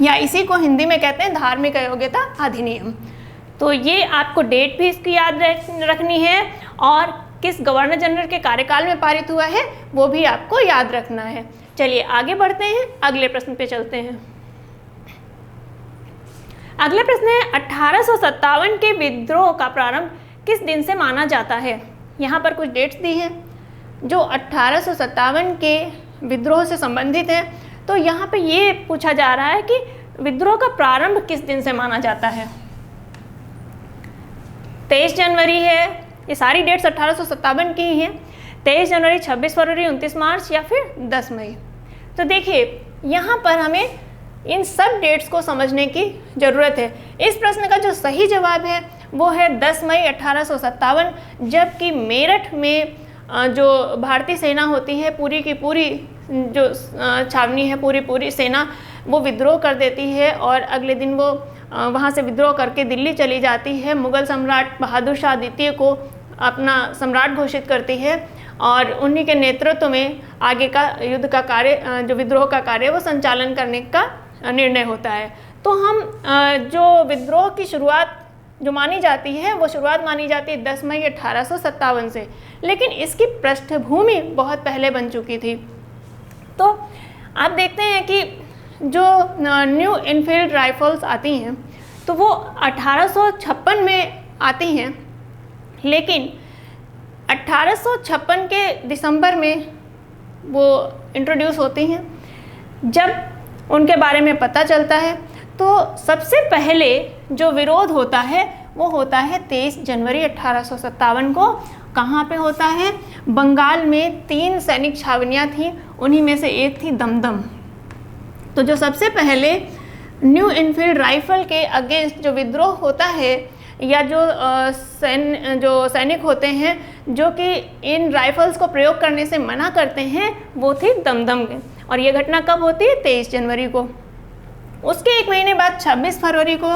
या इसी को हिंदी में कहते हैं धार्मिक अयोग्यता अधिनियम। तो ये आपको डेट भी इसकी याद रखनी है और किस गवर्नर जनरल के कार्यकाल में पारित हुआ है वो भी आपको याद रखना है। चलिए आगे बढ़ते हैं, अगले प्रश्न पे चलते हैं। अगला प्रश्न है 1857 के विद्रोह का प्रारंभ किस दिन से माना जाता है? यहाँ पर कुछ डेट्स दी हैं जो 1857 के विद्रोह से संबंधित है। तो यहाँ पे ये पूछा जा रहा है कि विद्रोह का प्रारंभ किस दिन से माना जाता है। 23 जनवरी है, ये सारी डेट्स 1857 की ही हैं। 23 जनवरी, 26 फरवरी, 29 मार्च या फिर 10 मई। तो देखिए यहाँ पर हमें इन सब डेट्स को समझने की ज़रूरत है। इस प्रश्न का जो सही जवाब है वो है 10 मई 1857, जबकि मेरठ में जो भारतीय सेना होती है, पूरी की पूरी जो छावनी है, पूरी सेना वो विद्रोह कर देती है और अगले दिन वो वहाँ से विद्रोह करके दिल्ली चली जाती है। मुग़ल सम्राट बहादुर शाह द्वितीय को अपना सम्राट घोषित करती है और उन्हीं के नेतृत्व में आगे का युद्ध का कार्य, जो विद्रोह का कार्य, वो संचालन करने का निर्णय होता है। तो हम जो विद्रोह की शुरुआत जो मानी जाती है वो शुरुआत मानी जाती है 10 मई 1857 से, लेकिन इसकी पृष्ठभूमि बहुत पहले बन चुकी थी। तो आप देखते हैं कि जो न्यू इनफील्ड राइफल्स आती हैं तो वो 1856 में आती हैं, लेकिन 1856 के दिसंबर में वो इंट्रोड्यूस होती हैं। जब उनके बारे में पता चलता है तो सबसे पहले जो विरोध होता है वो होता है 23 जनवरी 1857 को। कहाँ पे होता है? बंगाल में 3 सैनिक छावनियाँ थीं, उन्हीं में से एक थी दमदम। तो जो सबसे पहले न्यू इनफील्ड राइफल के अगेंस्ट जो विद्रोह होता है या जो सैनिक होते हैं जो कि इन राइफल्स को प्रयोग करने से मना करते हैं, वो थी दमदम के। और ये घटना कब होती है? 23 जनवरी को। उसके एक महीने बाद 26 फरवरी को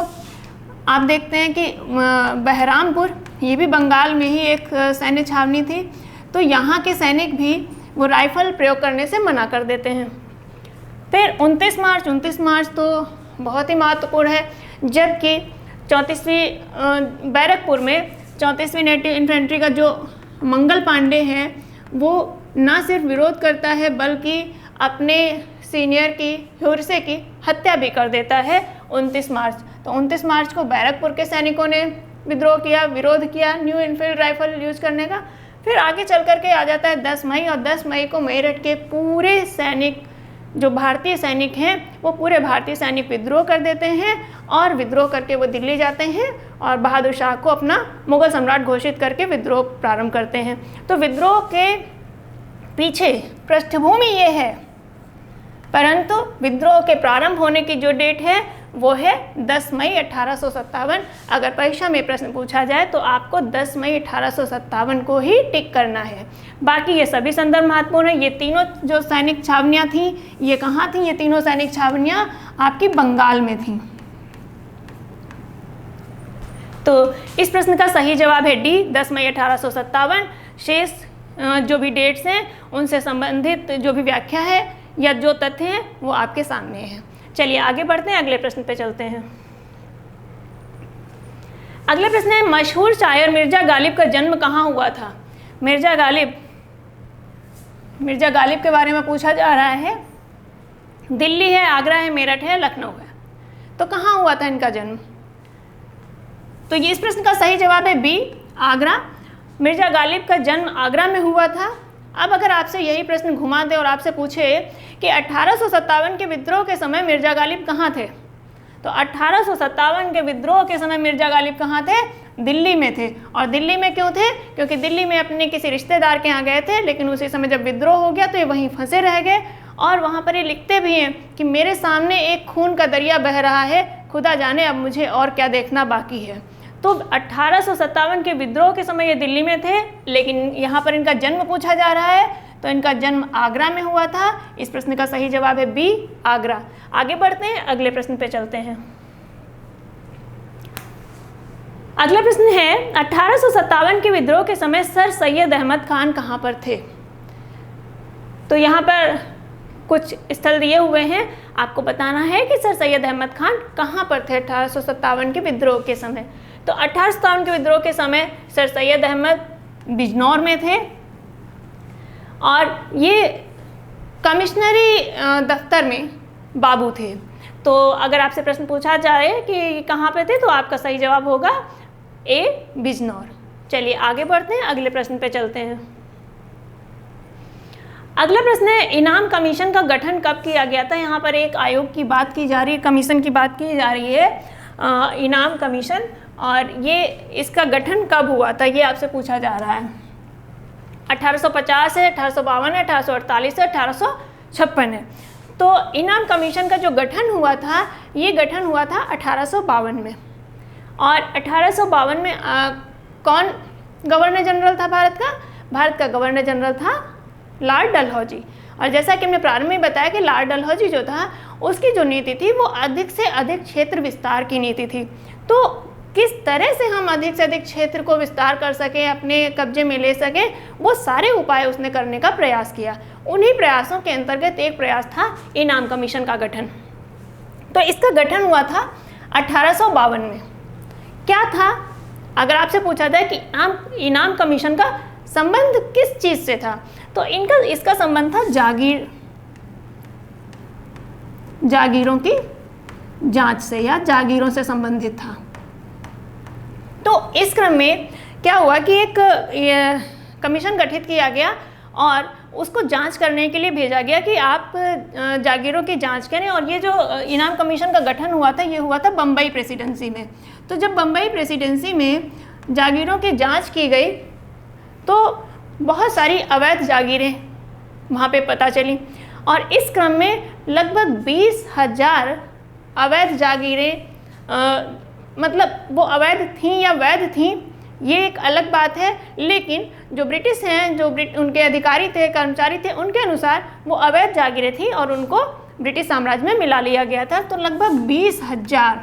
आप देखते हैं कि बहरामपुर, ये भी बंगाल में ही एक सैन्य छावनी थी, तो यहाँ के सैनिक भी वो राइफल प्रयोग करने से मना कर देते हैं। फिर 29 मार्च तो बहुत ही महत्वपूर्ण है, जबकि 34वीं बैरकपुर में 34वीं नेटिव इन्फेंट्री का जो मंगल पांडे हैं वो ना सिर्फ विरोध करता है बल्कि अपने सीनियर की ह्यूरसे की हत्या भी कर देता है 29 मार्च। तो 29 मार्च को बैरकपुर के सैनिकों ने विद्रोह किया, विरोध किया न्यू इनफील्ड राइफल यूज करने का। फिर आगे चल करके आ जाता है 10 मई, और 10 मई को मेरठ के पूरे सैनिक जो भारतीय सैनिक हैं वो पूरे भारतीय सैनिक विद्रोह कर देते हैं, और विद्रोह करके वो दिल्ली जाते हैं और बहादुर शाह को अपना मुगल सम्राट घोषित करके विद्रोह प्रारंभ करते हैं। तो विद्रोह के पीछे पृष्ठभूमि ये है, परंतु विद्रोह के प्रारंभ होने की जो डेट है वो है 10 मई 1857। अगर परीक्षा में प्रश्न पूछा जाए तो आपको 10 मई 1857 को ही टिक करना है। बाकी ये सभी संदर्भ महत्वपूर्ण है। ये तीनों जो सैनिक छावनियाँ थीं ये कहाँ थीं? ये तीनों सैनिक छावनियाँ आपकी बंगाल में थीं। तो इस प्रश्न का सही जवाब है डी, 10 मई 1857। शेष जो भी डेट्स हैं उनसे संबंधित जो भी व्याख्या है या जो तथ्य हैं वो आपके सामने हैं। चलिए आगे बढ़ते हैं, अगले प्रश्न पे चलते हैं। अगला प्रश्न है, मशहूर शायर मिर्जा गालिब का जन्म कहाँ हुआ था? मिर्जा गालिब के बारे में पूछा जा रहा है। दिल्ली है, आगरा है, मेरठ है, लखनऊ है। तो कहाँ हुआ था इनका जन्म? तो ये इस प्रश्न का सही जवाब है बी, आगरा। मिर्जा गालिब का जन्म आगरा में हुआ था। अब अगर आपसे यही प्रश्न घुमा दे और आपसे पूछे कि 1857 के विद्रोह के समय मिर्जा गालिब कहाँ थे, तो 1857 के विद्रोह के समय मिर्जा गालिब कहाँ थे? दिल्ली में थे। और दिल्ली में क्यों थे? क्योंकि दिल्ली में अपने किसी रिश्तेदार के यहाँ गए थे, लेकिन उसी समय जब विद्रोह हो गया तो ये वहीं फंसे रह गए। और वहाँ पर ये लिखते भी हैं कि मेरे सामने एक खून का दरिया बह रहा है, खुदा जाने अब मुझे और क्या देखना बाकी है। तो 1857 के विद्रोह के समय ये दिल्ली में थे, लेकिन यहाँ पर इनका जन्म पूछा जा रहा है तो इनका जन्म आगरा में हुआ था। इस प्रश्न का सही जवाब है बी, आगरा। आगे बढ़ते हैं, अगले प्रश्न पे चलते हैं। अगला प्रश्न है, 1857 के विद्रोह के समय सर सैयद अहमद खान कहाँ पर थे? तो यहाँ पर कुछ स्थल दिए हुए हैं, आपको बताना है कि सर सैयद अहमद खान कहाँ पर थे 1857 के विद्रोह के समय। तो 1857 के विद्रोह के समय सर सैयद अहमद बिजनौर में थे, और ये कमिश्नरी दफ्तर में बाबू थे। तो अगर आपसे प्रश्न पूछा जाए कि कहाँ पे थे तो आपका सही जवाब होगा ए, बिजनौर। चलिए आगे बढ़ते हैं, अगले प्रश्न पे चलते हैं। अगला प्रश्न है, इनाम कमीशन का गठन कब किया गया था? यहाँ पर एक आयोग की बात की जा रही है, कमीशन की बात की जा रही है, इनाम कमीशन, और ये इसका गठन कब हुआ था ये आपसे पूछा जा रहा है। 1850 है, 1852 है, 1848 है, 1856 है। तो इनाम कमीशन का जो गठन हुआ था ये गठन हुआ था 1852 में। और 1852 में कौन गवर्नर जनरल था भारत का? भारत का गवर्नर जनरल था लॉर्ड डलहौजी। और जैसा कि हमने प्रारंभ में बताया कि लॉर्ड डलहौजी जो था उसकी जो नीति थी वो अधिक से अधिक क्षेत्र विस्तार की नीति थी। तो किस तरह से हम अधिक से अधिक क्षेत्र को विस्तार कर सकें, अपने कब्जे में ले सकें, वो सारे उपाय उसने करने का प्रयास किया। उन्हीं प्रयासों के अंतर्गत एक प्रयास था इनाम कमीशन का गठन। तो इसका गठन हुआ था 1852 में। क्या था? अगर आपसे पूछा जाए कि इनाम कमीशन का संबंध किस चीज़ से था, तो इसका संबंध था जागीरों की जांच से, या जागीरों से संबंधित था। तो इस क्रम में क्या हुआ कि एक कमीशन गठित किया गया और उसको जांच करने के लिए भेजा गया कि आप जागीरों की जांच करें। और ये जो इनाम कमीशन का गठन हुआ था ये हुआ था बम्बई प्रेसिडेंसी में। तो जब बम्बई प्रेसिडेंसी में जागीरों की जांच की गई तो बहुत सारी अवैध जागीरें वहाँ पे पता चली, और इस क्रम में लगभग 20,000 अवैध जागीरें, मतलब वो अवैध थीं या वैध थीं ये एक अलग बात है, लेकिन जो ब्रिटिश हैं, जो उनके अधिकारी थे, कर्मचारी थे, उनके अनुसार वो अवैध जागीरें थीं और उनको ब्रिटिश साम्राज्य में मिला लिया गया था। तो लगभग 20,000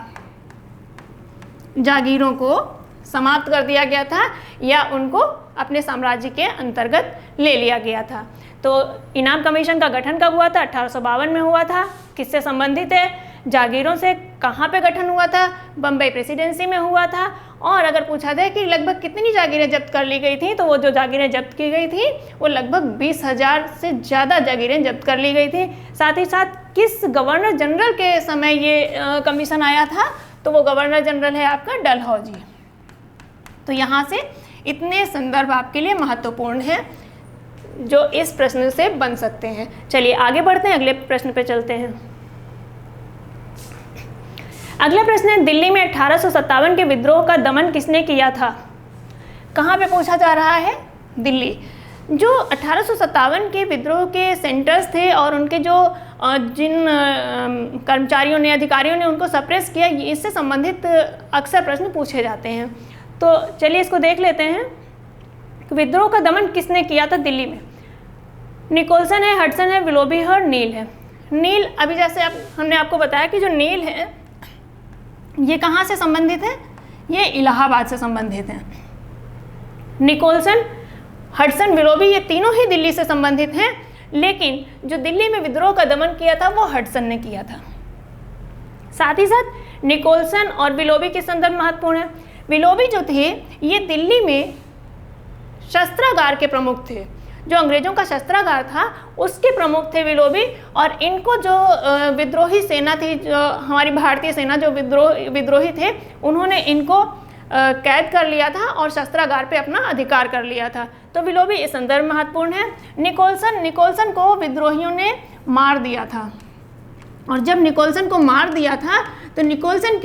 जागीरों को समाप्त कर दिया गया था या उनको अपने साम्राज्य के अंतर्गत ले लिया गया था। तो इनाम कमीशन का गठन कब हुआ था? 1852 में हुआ था। किससे संबंधित है? जागीरों से। कहाँ पे गठन हुआ था? बम्बई प्रेसिडेंसी में हुआ था। और अगर पूछा जाए कि लगभग कितनी जागीरें जब्त कर ली गई थी, तो वो जो जागीरें जब्त की गई थी वो लगभग 20,000 से ज़्यादा जागीरें जब्त कर ली गई थी। साथ ही साथ किस गवर्नर जनरल के समय ये कमीशन आया था? तो वो गवर्नर जनरल है आपका डलहौजी। तो यहाँ से इतने संदर्भ आपके लिए महत्वपूर्ण हैं जो इस प्रश्न से बन सकते हैं। चलिए आगे बढ़ते हैं, अगले प्रश्न पे चलते हैं। अगला प्रश्न है, दिल्ली में 1857 के विद्रोह का दमन किसने किया था? कहाँ पे पूछा जा रहा है? दिल्ली। जो 1857 के विद्रोह के सेंटर्स थे और उनके जो जिन कर्मचारियों ने, अधिकारियों ने उनको सप्रेस किया, इससे संबंधित अक्सर प्रश्न पूछे जाते हैं। तो चलिए इसको देख लेते हैं। विद्रोह का दमन किसने किया था दिल्ली में? निकोलसन है, हडसन है, विलोबी है और नील है। नील, अभी जैसे हमने आपको बताया कि जो नील है ये कहाँ से संबंधित है? ये इलाहाबाद से संबंधित है। निकोलसन, हडसन, विलोबी ये तीनों ही दिल्ली से संबंधित हैं, लेकिन जो दिल्ली में विद्रोह का दमन किया था वो हडसन ने किया था। साथ ही साथ निकोलसन और विलोबी के संदर्भ महत्वपूर्ण है। विलोबी जो थे ये दिल्ली में शस्त्रागार के प्रमुख थे। जो अंग्रेजों का शस्त्रागार था उसके प्रमुख थे विलोबी, और इनको जो विद्रोही सेना थी, जो हमारी भारतीय सेना, जो विद्रोही थे, उन्होंने इनको कैद कर लिया था और शस्त्रागार पे अपना अधिकार कर लिया था। तो विलोबी इस संदर्भ महत्वपूर्ण है। निकोलसन को विद्रोहियों ने मार दिया था, और जब निकोलसन को मार दिया था तो निकोलसन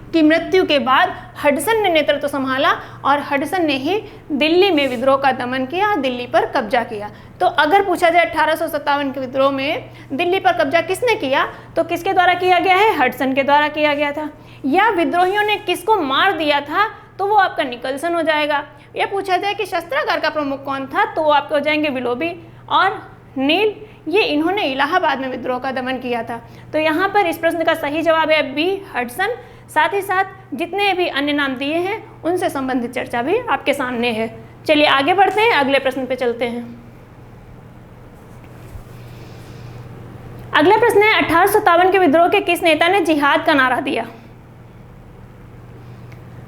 की मृत्यु के बाद हडसन ने नेतृत्व संभाला, और हडसन ने ही दिल्ली में विद्रोह का दमन किया, दिल्ली पर कब्जा किया। तो अगर पूछा जाए 1857 के विद्रोह में दिल्ली पर कब्जा किसने किया, तो किसके द्वारा किया गया है? हडसन के द्वारा किया गया था। या विद्रोहियों ने किसको मार दिया था, तो वो आपका निकोलसन हो जाएगा। या पूछा जाए कि शस्त्रागार का प्रमुख कौन था, तो वो आपके हो जाएंगे विलोबी और नील। ये इन्होंने इलाहाबाद में विद्रोह का दमन किया था। तो यहाँ पर इस प्रश्न का सही जवाब है बी, हडसन। साथ ही साथ जितने भी अन्य नाम दिए हैं उनसे संबंधित चर्चा भी आपके सामने है। चलिए आगे बढ़ते हैं, अगले प्रश्न पे चलते हैं। अगला प्रश्न है, 1857 के विद्रोह के किस नेता ने जिहाद का नारा दिया?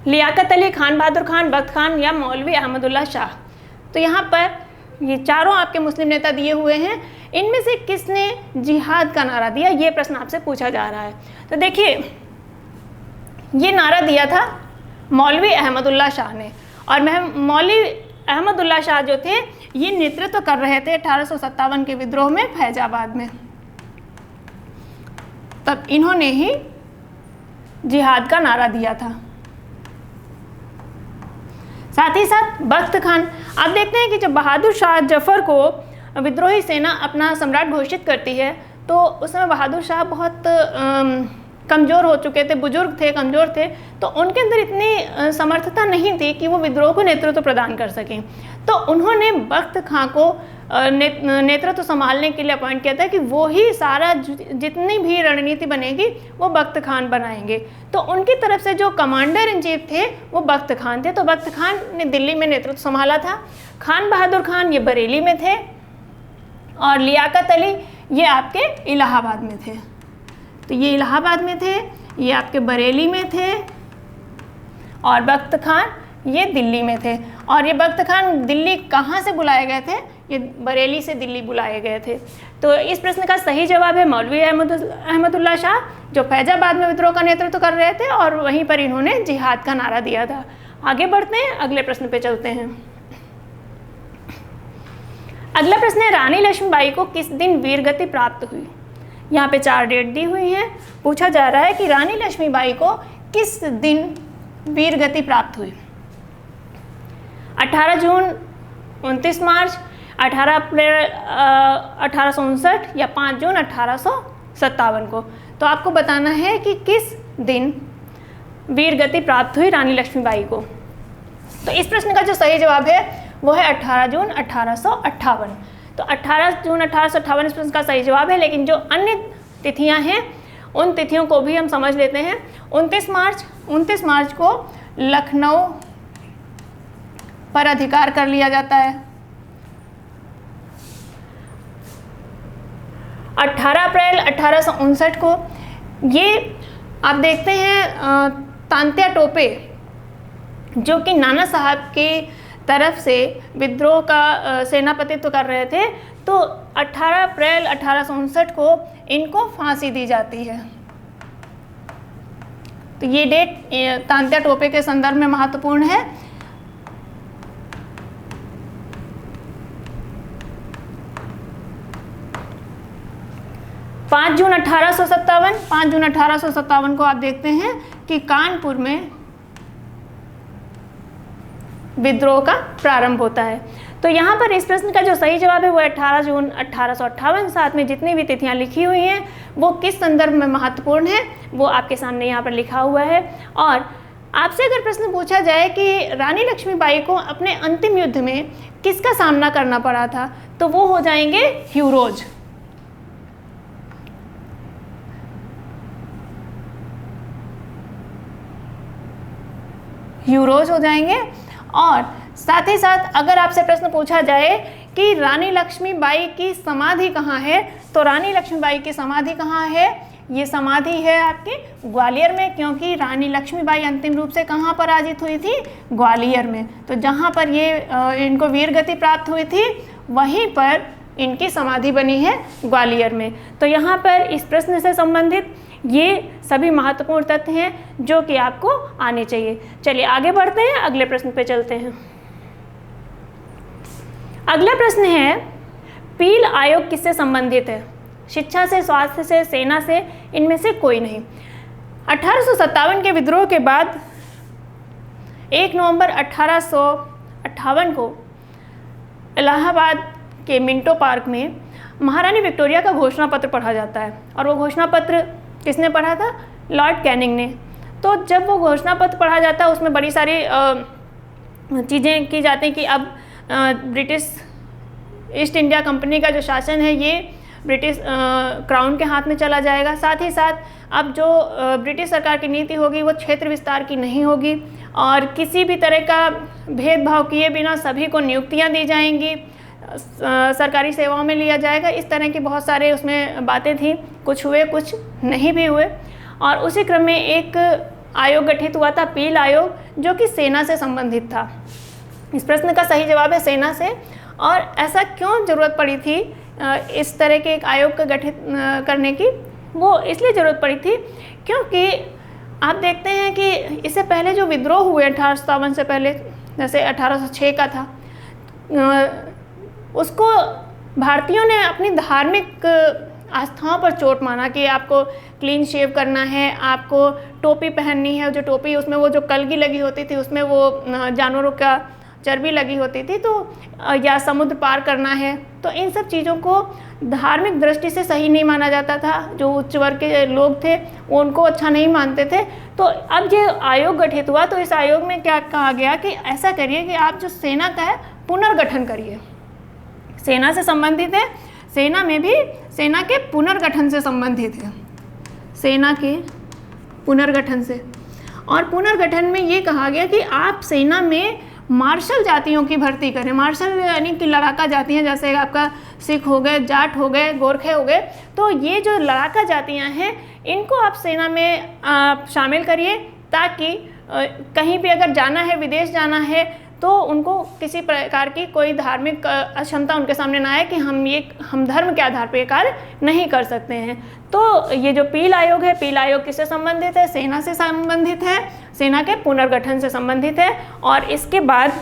लियाकत अली, खान बहादुर खान, बख्त खान या मौलवी अहमदुल्ला शाह। तो यहाँ पर ये चारों आपके मुस्लिम नेता दिए हुए हैं, इनमें से किसने जिहाद का नारा दिया, ये प्रश्न आपसे पूछा जा रहा है। तो देखिए, ये नारा दिया था मौलवी अहमदुल्ला शाह ने, और मौलवी अहमदुल्ला शाह जो थे ये नेतृत्व कर रहे थे 1857 के विद्रोह में फैजाबाद में। तब इन्होंने ही जिहाद का नारा दिया था। साथ ही साथ बख्त खान, आप देखते हैं कि जब बहादुर शाह जफर को विद्रोही सेना अपना सम्राट घोषित करती है, तो उस समय बहादुर शाह बहुत कमज़ोर हो चुके थे, बुजुर्ग थे, कमज़ोर थे, तो उनके अंदर इतनी समर्थता नहीं थी कि वो विद्रोह को नेतृत्व प्रदान कर सकें। तो उन्होंने बख्त खां को नेतृत्व संभालने के लिए अपॉइंट किया था कि वो ही सारा जितनी भी रणनीति बनेगी वो बख्त खान बनाएंगे। तो उनकी तरफ से जो कमांडर इन चीफ थे वो बख्त खान थे। तो बख्त खान ने दिल्ली में नेतृत्व संभाला था। खान बहादुर खान ये बरेली में थे, और लियाकत अली ये आपके इलाहाबाद में थे। तो ये इलाहाबाद में थे, ये आपके बरेली में थे, और बख्त खान ये दिल्ली में थे। और ये बख्त खान दिल्ली कहाँ से बुलाए गए थे? ये बरेली से दिल्ली बुलाए गए थे। तो इस प्रश्न का सही जवाब है मौलवी अहमदुल्ला शाह, जो फैजाबाद में विद्रोह का नेतृत्व कर रहे थे, और वहीं पर इन्होंने जिहाद का नारा दिया था। आगे बढ़ते हैं, अगले प्रश्न पे चलते हैं। अगला प्रश्न है, रानी लक्ष्मीबाई को किस दिन वीरगति प्राप्त हुई? यहाँ पे 4 डेट दी हुई हैं। पूछा जा रहा है कि रानी लक्ष्मीबाई को किस दिन वीरगति प्राप्त हुई? 18 जून, 29 मार्च, 18 अप्रैल 1859 या 5 जून 1857 को। तो आपको बताना है कि किस दिन वीरगति प्राप्त हुई रानी लक्ष्मीबाई को। तो इस प्रश्न का जो सही जवाब है वो है 18 जून 1858। तो 18 जून 1858 इस प्रश्न का सही जवाब है। लेकिन जो अन्य तिथियां हैं उन तिथियों को भी हम समझ लेते हैं। 29 मार्च को लखनऊ पर अधिकार कर लिया जाता है, 18 अप्रैल 1859 को ये आप देखते हैं तांत्या टोपे जो कि नाना साहब की तरफ से विद्रोह का सेनापतित्व कर रहे थे, तो 18 अप्रैल 1859 को इनको फांसी दी जाती है। तो ये डेट तांत्या टोपे के संदर्भ में महत्वपूर्ण है। पाँच जून 1857 को आप देखते हैं कि कानपुर में विद्रोह का प्रारंभ होता है। तो यहाँ पर इस प्रश्न का जो सही जवाब है वो 18 जून 1858। साथ में जितनी भी तिथियाँ लिखी हुई हैं वो किस संदर्भ में महत्वपूर्ण है वो आपके सामने यहाँ पर लिखा हुआ है। और आपसे अगर प्रश्न पूछा जाए कि रानी लक्ष्मीबाई को अपने अंतिम युद्ध में किसका सामना करना पड़ा था, तो वो हो जाएंगे ह्यूरोज। ह्यूरोज हो जाएंगे। और साथ ही साथ अगर आपसे प्रश्न पूछा जाए कि रानी लक्ष्मीबाई की समाधि कहाँ है, तो रानी लक्ष्मीबाई की समाधि कहाँ है, ये समाधि है आपके ग्वालियर में, क्योंकि रानी लक्ष्मीबाई अंतिम रूप से कहाँ पराजित हुई थी, ग्वालियर में। तो जहाँ पर ये इनको वीर गति प्राप्त हुई थी वहीं पर इनकी समाधि बनी है ग्वालियर में। तो यहाँ पर इस प्रश्न से संबंधित ये सभी महत्वपूर्ण तथ्य हैं जो कि आपको आने चाहिए। चलिए आगे बढ़ते हैं, अगले प्रश्न पे चलते हैं। अगला प्रश्न है, पील आयोग किससे संबंधित है? शिक्षा से, स्वास्थ्य से, सेना से, इनमें से कोई नहीं। 1857 के विद्रोह के बाद 1 नवंबर 1858 को इलाहाबाद के मिंटो पार्क में महारानी विक्टोरिया का घोषणा पत्र पढ़ा जाता है। और वो घोषणा पत्र किसने पढ़ा था? लॉर्ड कैनिंग ने। तो जब वो घोषणा पत्र पढ़ा जाता है उसमें बड़ी सारी चीज़ें की जाती हैं कि अब ब्रिटिश ईस्ट इंडिया कंपनी का जो शासन है ये ब्रिटिश क्राउन के हाथ में चला जाएगा। साथ ही साथ अब जो ब्रिटिश सरकार की नीति होगी वो क्षेत्र विस्तार की नहीं होगी और किसी भी तरह का भेदभाव किए बिना सभी को नियुक्तियां दी जाएंगी, सरकारी सेवाओं में लिया जाएगा। इस तरह की बहुत सारे उसमें बातें थी, कुछ हुए कुछ नहीं भी हुए। और उसी क्रम में एक आयोग गठित हुआ था, पील आयोग, जो कि सेना से संबंधित था। इस प्रश्न का सही जवाब है सेना से। और ऐसा क्यों ज़रूरत पड़ी थी इस तरह के एक आयोग का गठित करने की? वो इसलिए ज़रूरत पड़ी थी क्योंकि आप देखते हैं कि इससे पहले जो विद्रोह हुए 1857 से पहले, जैसे 1806 का था, उसको भारतीयों ने अपनी धार्मिक आस्थाओं पर चोट माना कि आपको क्लीन शेव करना है, आपको टोपी पहननी है, जो टोपी उसमें वो जो कलगी लगी होती थी उसमें वो जानवरों का चर्बी लगी होती थी, तो या समुद्र पार करना है। तो इन सब चीज़ों को धार्मिक दृष्टि से सही नहीं माना जाता था। जो उच्च वर्ग के लोग थे वो उनको अच्छा नहीं मानते थे। तो अब ये आयोग गठित हुआ, तो इस आयोग में क्या कहा गया कि ऐसा करिए कि आप जो सेना का है पुनर्गठन करिए। सेना से संबंधित है, सेना में भी सेना के पुनर्गठन से संबंधित है, सेना के पुनर्गठन से। और पुनर्गठन में ये कहा गया कि आप सेना में मार्शल जातियों की भर्ती करें। मार्शल यानी कि लड़ाका जातियाँ, जैसे आपका सिख हो गए, जाट हो गए, गोरखे हो गए। तो ये जो लड़ाका जातियाँ हैं इनको आप सेना में शामिल करिए, ताकि कहीं भी अगर जाना है, विदेश जाना है, तो उनको किसी प्रकार की कोई धार्मिक अक्षमता उनके सामने ना आए कि हम धर्म के आधार पर ये कार्य नहीं कर सकते हैं। तो ये जो पील आयोग है, पील आयोग किससे संबंधित है? सेना से संबंधित है, सेना के पुनर्गठन से संबंधित है। और इसके बाद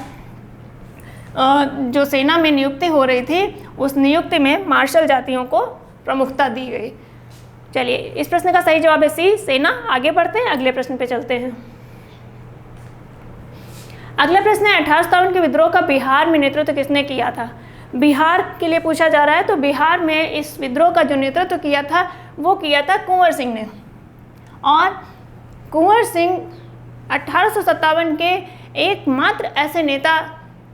जो सेना में नियुक्ति हो रही थी उस नियुक्ति में मार्शल जातियों को प्रमुखता दी गई। चलिए, इस प्रश्न का सही जवाब है सी, सेना। आगे बढ़ते हैं, अगले प्रश्न पे चलते हैं। अगला प्रश्न है, 1857 के विद्रोह का बिहार में नेतृत्व किसने किया था? बिहार के लिए पूछा जा रहा है। तो बिहार में इस विद्रोह का जो नेतृत्व किया था वो किया था कुंवर सिंह ने। और कुंवर सिंह 1857 के एकमात्र ऐसे नेता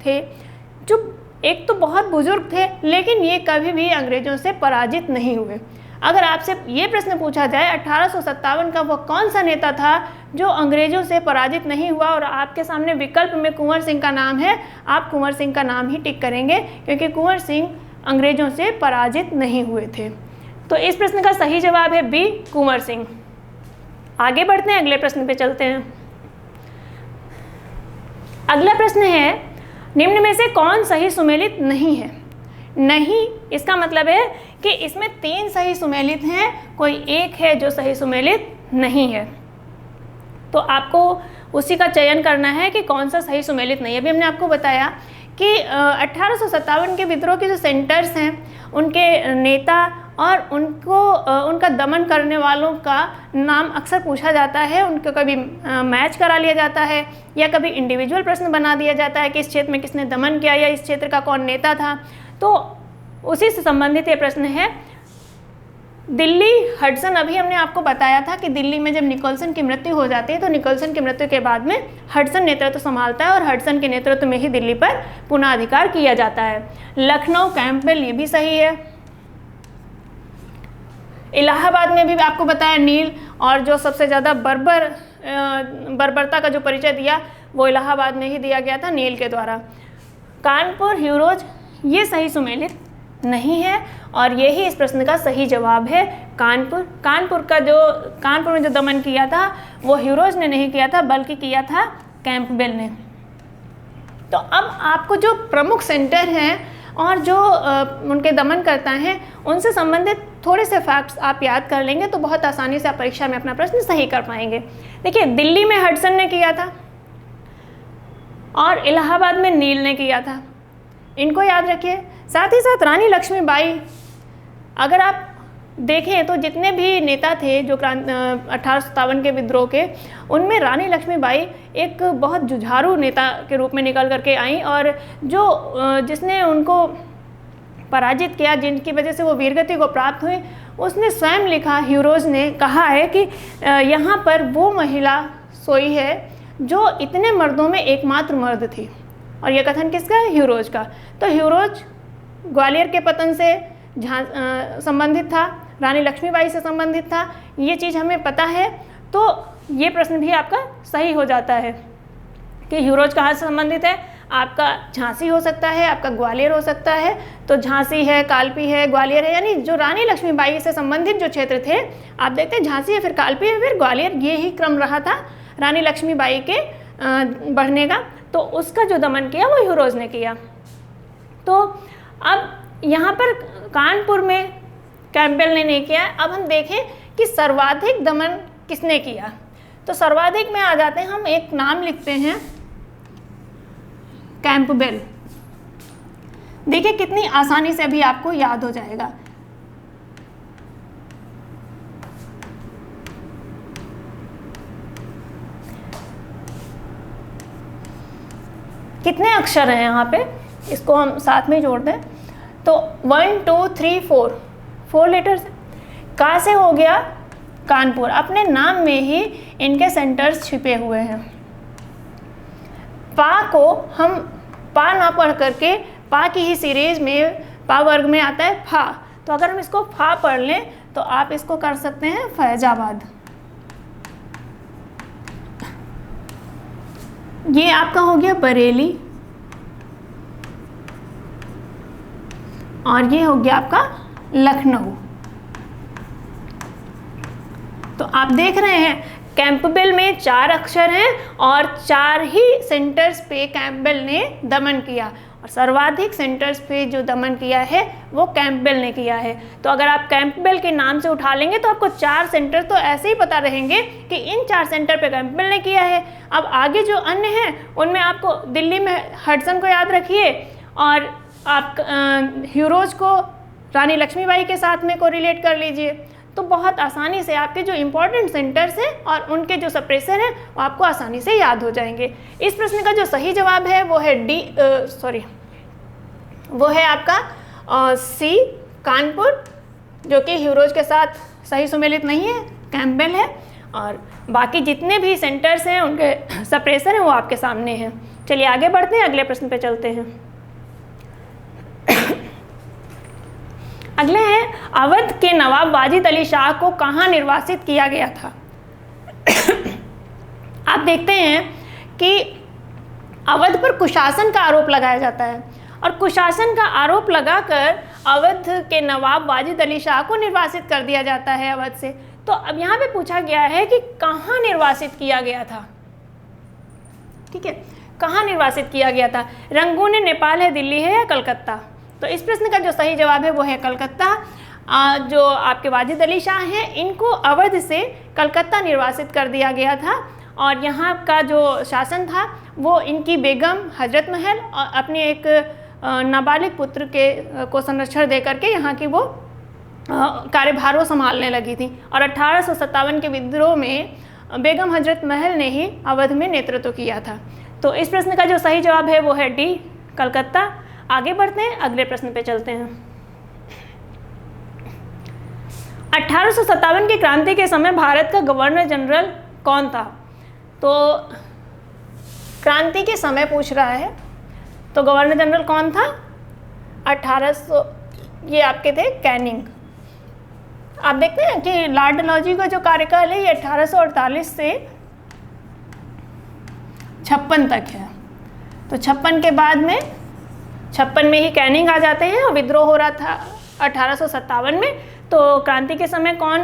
थे जो एक तो बहुत बुजुर्ग थे, लेकिन ये कभी भी अंग्रेजों से पराजित नहीं हुए। अगर आपसे ये प्रश्न पूछा जाए 1857 का वो कौन सा नेता था जो अंग्रेजों से पराजित नहीं हुआ, और आपके सामने विकल्प में कुंवर सिंह का नाम है, आप कुंवर सिंह का नाम ही टिक करेंगे, क्योंकि कुंवर सिंह अंग्रेजों से पराजित नहीं हुए थे। तो इस प्रश्न का सही जवाब है बी, कुंवर सिंह। आगे बढ़ते हैं, अगले प्रश्न पे चलते हैं। अगला प्रश्न है, निम्न में से कौन सही सुमेलित नहीं है? नहीं, इसका मतलब है कि इसमें 3 सही सुमेलित हैं, कोई एक है जो सही सुमेलित नहीं है। तो आपको उसी का चयन करना है कि कौन सा सही सुमेलित नहीं है। अभी हमने आपको बताया कि 1857 के विद्रोह के जो सेंटर्स हैं, उनके नेता और उनका दमन करने वालों का नाम अक्सर पूछा जाता है। उनको कभी मैच करा लिया जाता है या कभी इंडिविजुअल प्रश्न बना दिया जाता है कि इस क्षेत्र में किसने दमन किया या इस क्षेत्र का कौन नेता था। तो उसी से संबंधित ये प्रश्न है। दिल्ली हडसन, अभी हमने आपको बताया था कि दिल्ली में जब निकोलसन की मृत्यु हो जाती है तो निकोलसन की मृत्यु के बाद में हडसन नेतृत्व संभालता है और हडसन के नेतृत्व में ही दिल्ली पर पुनः अधिकार किया जाता है। लखनऊ कैंपबेल, ये भी सही है। इलाहाबाद में भी आपको बताया नील, और जो सबसे ज़्यादा बर्बरता का जो परिचय दिया वो इलाहाबाद में ही दिया गया था नील के द्वारा। कानपुर ह्यूरोज, ये सही सुमेलित नहीं है और यही इस प्रश्न का सही जवाब है। कानपुर में जो दमन किया था वो ह्यूरोज ने नहीं किया था बल्कि किया था कैंपबेल ने। तो अब आपको जो प्रमुख सेंटर हैं और जो उनके दमनकर्ता हैं उनसे संबंधित थोड़े से फैक्ट्स आप याद कर लेंगे तो बहुत आसानी से आप परीक्षा में अपना प्रश्न सही कर पाएंगे। देखिए, दिल्ली में हडसन ने किया था और इलाहाबाद में नील ने किया था, इनको याद रखिए। साथ ही साथ रानी लक्ष्मीबाई, अगर आप देखें तो जितने भी नेता थे जो 1857 के विद्रोह के, उनमें रानी लक्ष्मीबाई एक बहुत जुझारू नेता के रूप में निकल करके आई और जिसने उनको पराजित किया, जिनकी वजह से वो वीरगति को प्राप्त हुई, उसने स्वयं लिखा, ह्यूरोज ने कहा है कि यहाँ पर वो महिला सोई है जो इतने मर्दों में एकमात्र मर्द थी। और यह कथन किसका है? ह्यूरोज का। तो ह्यूरोज ग्वालियर के पतन से संबंधित था, रानी लक्ष्मीबाई से संबंधित था, ये चीज़ हमें पता है। तो ये प्रश्न भी आपका सही हो जाता है कि ह्यूरोज कहाँ से संबंधित है। आपका झांसी हो सकता है, आपका ग्वालियर हो सकता है। तो झांसी है, कालपी है, ग्वालियर है, यानी जो रानी लक्ष्मीबाई से संबंधित जो क्षेत्र थे, आप देखते हैं झांसी है, फिर कालपी है, फिर ग्वालियर, ये ही क्रम रहा था रानी लक्ष्मीबाई के बढ़ने का। तो उसका जो दमन किया वो ह्यूरोज ने किया। तो अब यहाँ पर कानपुर में कैंपबेल ने नहीं किया। अब हम देखें कि सर्वाधिक दमन किसने किया। तो सर्वाधिक में आ जाते हैं, हम एक नाम लिखते हैं कैंपबेल। देखिए कितनी आसानी से अभी आपको याद हो जाएगा। कितने अक्षर हैं यहाँ पे, इसको हम साथ में जोड़ दें तो 1 2 3 4 लेटर्स। का से हो गया कानपुर, अपने नाम में ही इनके सेंटर्स छिपे हुए हैं। पा को हम पा ना पढ़ करके, पा की ही सीरीज में पा वर्ग में आता है फा, तो अगर हम इसको फा पढ़ लें तो आप इसको कर सकते हैं फैजाबाद। ये आपका हो गया बरेली और ये हो गया आपका लखनऊ। तो आप देख रहे हैं कैंपबेल में 4 अक्षर हैं और 4 ही सेंटर्स पे कैंपबेल ने दमन किया और सर्वाधिक सेंटर्स पे जो दमन किया है वो कैंपबेल ने किया है। तो अगर आप कैंपबेल के नाम से उठा लेंगे तो आपको 4 सेंटर तो ऐसे ही पता रहेंगे कि इन 4 सेंटर पे कैंपबेल ने किया है। अब आगे जो अन्य हैं उनमें आपको दिल्ली में हडसन को याद रखिए और आप ह्यूरोज को रानी लक्ष्मीबाई के साथ में कोरिलेट कर लीजिए। तो बहुत आसानी से आपके जो इम्पोर्टेंट सेंटर्स हैं और उनके जो सप्रेसर हैं वो आपको आसानी से याद हो जाएंगे। इस प्रश्न का जो सही जवाब है वो है वो है आपका सी कानपुर, जो कि ह्यूरोज के साथ सही सुमेलित नहीं है, कैंपबेल है। और बाकी जितने भी सेंटर्स हैं उनके सप्रेसर हैं वो आपके सामने हैं। चलिए आगे बढ़ते हैं, अगले प्रश्न पे चलते हैं। अगले हैं, अवध के नवाब वाजिद अली शाह को कहाँ निर्वासित किया गया था। आप देखते हैं कि अवध पर कुशासन का आरोप लगाया जाता है और कुशासन का आरोप लगाकर अवध के नवाब वाजिद अली शाह को निर्वासित कर दिया जाता है अवध से। तो अब यहाँ पे पूछा गया है कि कहाँ निर्वासित किया गया था, ठीक है, कहाँ निर्वासित किया गया था। रंगून नेपाल है, दिल्ली है या कलकत्ता? तो इस प्रश्न का जो सही जवाब है वो है कलकत्ता। जो आपके वाजिद अली शाह हैं इनको अवध से कलकत्ता निर्वासित कर दिया गया था और यहाँ का जो शासन था वो इनकी बेगम हजरत महल और अपने एक नाबालिग पुत्र को संरक्षण दे करके यहाँ की वो कार्यभार वो संभालने लगी थी। और 1857 के विद्रोह में बेगम हजरत महल ने ही अवध में नेतृत्व किया था। तो इस प्रश्न का जो सही जवाब है वो है डी, कलकत्ता। आगे बढ़ते हैं, अगले प्रश्न पे चलते हैं। 1857 की क्रांति के समय भारत का गवर्नर जनरल कौन था? तो क्रांति के समय पूछ रहा है, तो गवर्नर जनरल कौन था? 1800 ये आपके थे कैनिंग। आप देखते हैं कि लॉर्ड डलहौजी का जो कार्यकाल है ये 1848 से 56 तक है। तो 56 के बाद में 56 में ही कैनिंग आ जाते हैं और विद्रोह हो रहा था 1857 में। तो क्रांति के समय कौन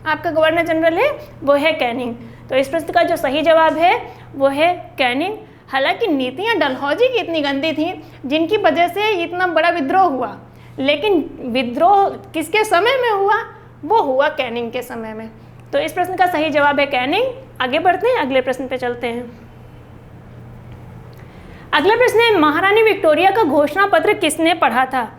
आपका गवर्नर जनरल है? वो है कैनिंग। तो इस प्रश्न का जो सही जवाब है वो है कैनिंग। हालांकि नीतियां डलहौजी की इतनी गंदी थी जिनकी वजह से इतना बड़ा विद्रोह हुआ, लेकिन विद्रोह किसके समय में हुआ? वो हुआ कैनिंग के समय में। तो इस प्रश्न का सही जवाब है कैनिंग। आगे बढ़ते हैं, अगले प्रश्न पे चलते हैं। अगला प्रश्न है, महारानी विक्टोरिया का घोषणा पत्र किसने पढ़ा था?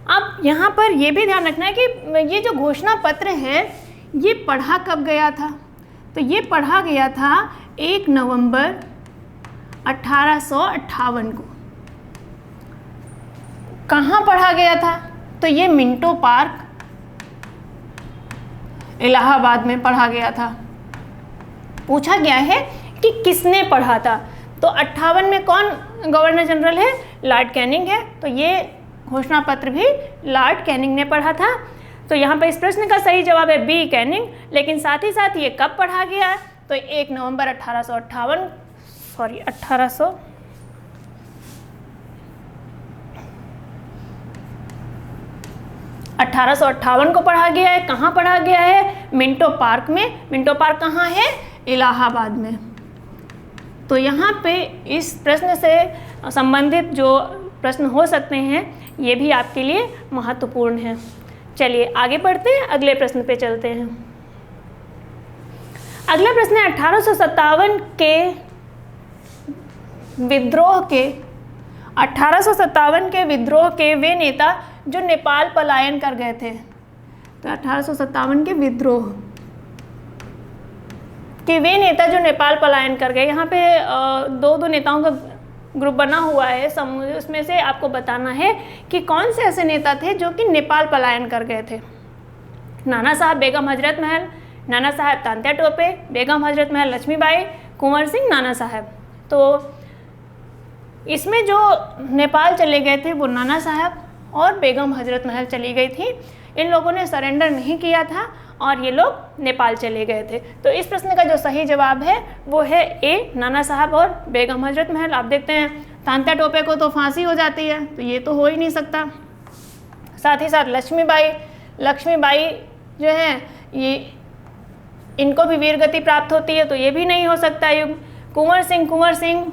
अब यहाँ पर यह भी ध्यान रखना है कि ये जो घोषणा पत्र है ये पढ़ा कब गया था? तो ये पढ़ा गया था 1 नवंबर 1858 को। कहाँ पढ़ा गया था? तो ये मिंटो पार्क इलाहाबाद में पढ़ा गया था। पूछा गया है कि किसने पढ़ा था। तो 58 में कौन गवर्नर जनरल है? लॉर्ड कैनिंग है। तो ये घोषणा पत्र भी लॉर्ड कैनिंग ने पढ़ा था। तो यहाँ पर इस प्रश्न का सही जवाब है बी, कैनिंग। लेकिन साथ ही साथ ये कब पढ़ा गया? तो 1 नवंबर 1858 को पढ़ा गया है। कहाँ पढ़ा गया है? मिंटो पार्क में। मिंटो पार्क कहाँ है? इलाहाबाद में। तो यहाँ पे इस प्रश्न से संबंधित जो प्रश्न हो सकते हैं ये भी आपके लिए महत्वपूर्ण है। चलिए आगे बढ़ते हैं, अगले प्रश्न पे चलते हैं। अगला प्रश्न है 1857 के विद्रोह के वे नेता जो नेपाल पलायन कर गए थे। तो 1857 के विद्रोह के वे नेता जो नेपाल पलायन कर गए, यहाँ पे दो नेताओं का ग्रुप बना हुआ है समूह। उसमें से आपको बताना है कि कौन से ऐसे नेता थे जो कि नेपाल पलायन कर गए थे। नाना साहब बेगम हजरत महल, नाना साहब तांत्या टोपे, बेगम हजरत महल लक्ष्मीबाई, कुंवर सिंह नाना साहब। तो इसमें जो नेपाल चले गए थे वो नाना साहब और बेगम हजरत महल चली गई थी। इन लोगों ने सरेंडर नहीं किया था और ये लोग नेपाल चले गए थे। तो इस प्रश्न का जो सही जवाब है वो है ए, नाना साहब और बेगम हजरत महल। आप देखते हैं तांत्या टोपे को तो फांसी हो जाती है, तो ये तो हो ही नहीं सकता। साथ ही साथ लक्ष्मीबाई जो है ये इनको भी वीर गति प्राप्त होती है, तो ये भी नहीं हो सकता युग। कुंवर सिंह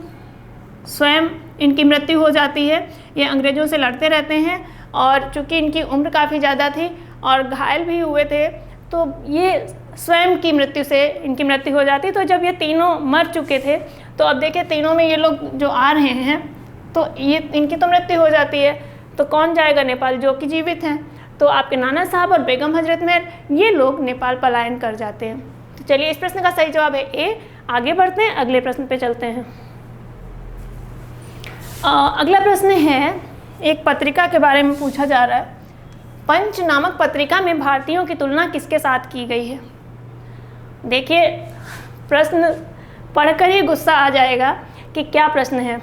स्वयं इनकी मृत्यु हो जाती है। ये अंग्रेज़ों से लड़ते रहते हैं और चूँकि इनकी उम्र काफ़ी ज़्यादा थी और घायल भी हुए थे, तो ये स्वयं की मृत्यु से इनकी मृत्यु हो जाती। तो जब ये तीनों मर चुके थे तो अब देखिए तीनों में ये लोग जो आ रहे हैं तो ये इनकी तो मृत्यु हो जाती है, तो कौन जाएगा नेपाल जो कि जीवित हैं? तो आपके नाना साहब और बेगम हजरत महल ये लोग नेपाल पलायन कर जाते हैं। तो चलिए इस प्रश्न का सही जवाब है ए। आगे बढ़ते हैं, अगले प्रश्न पे चलते हैं। अगला प्रश्न है, एक पत्रिका के बारे में पूछा जा रहा है। पंच नामक पत्रिका में भारतीयों की तुलना किसके साथ की गई है? देखिए प्रश्न पढ़कर ही गुस्सा आ जाएगा कि क्या प्रश्न है।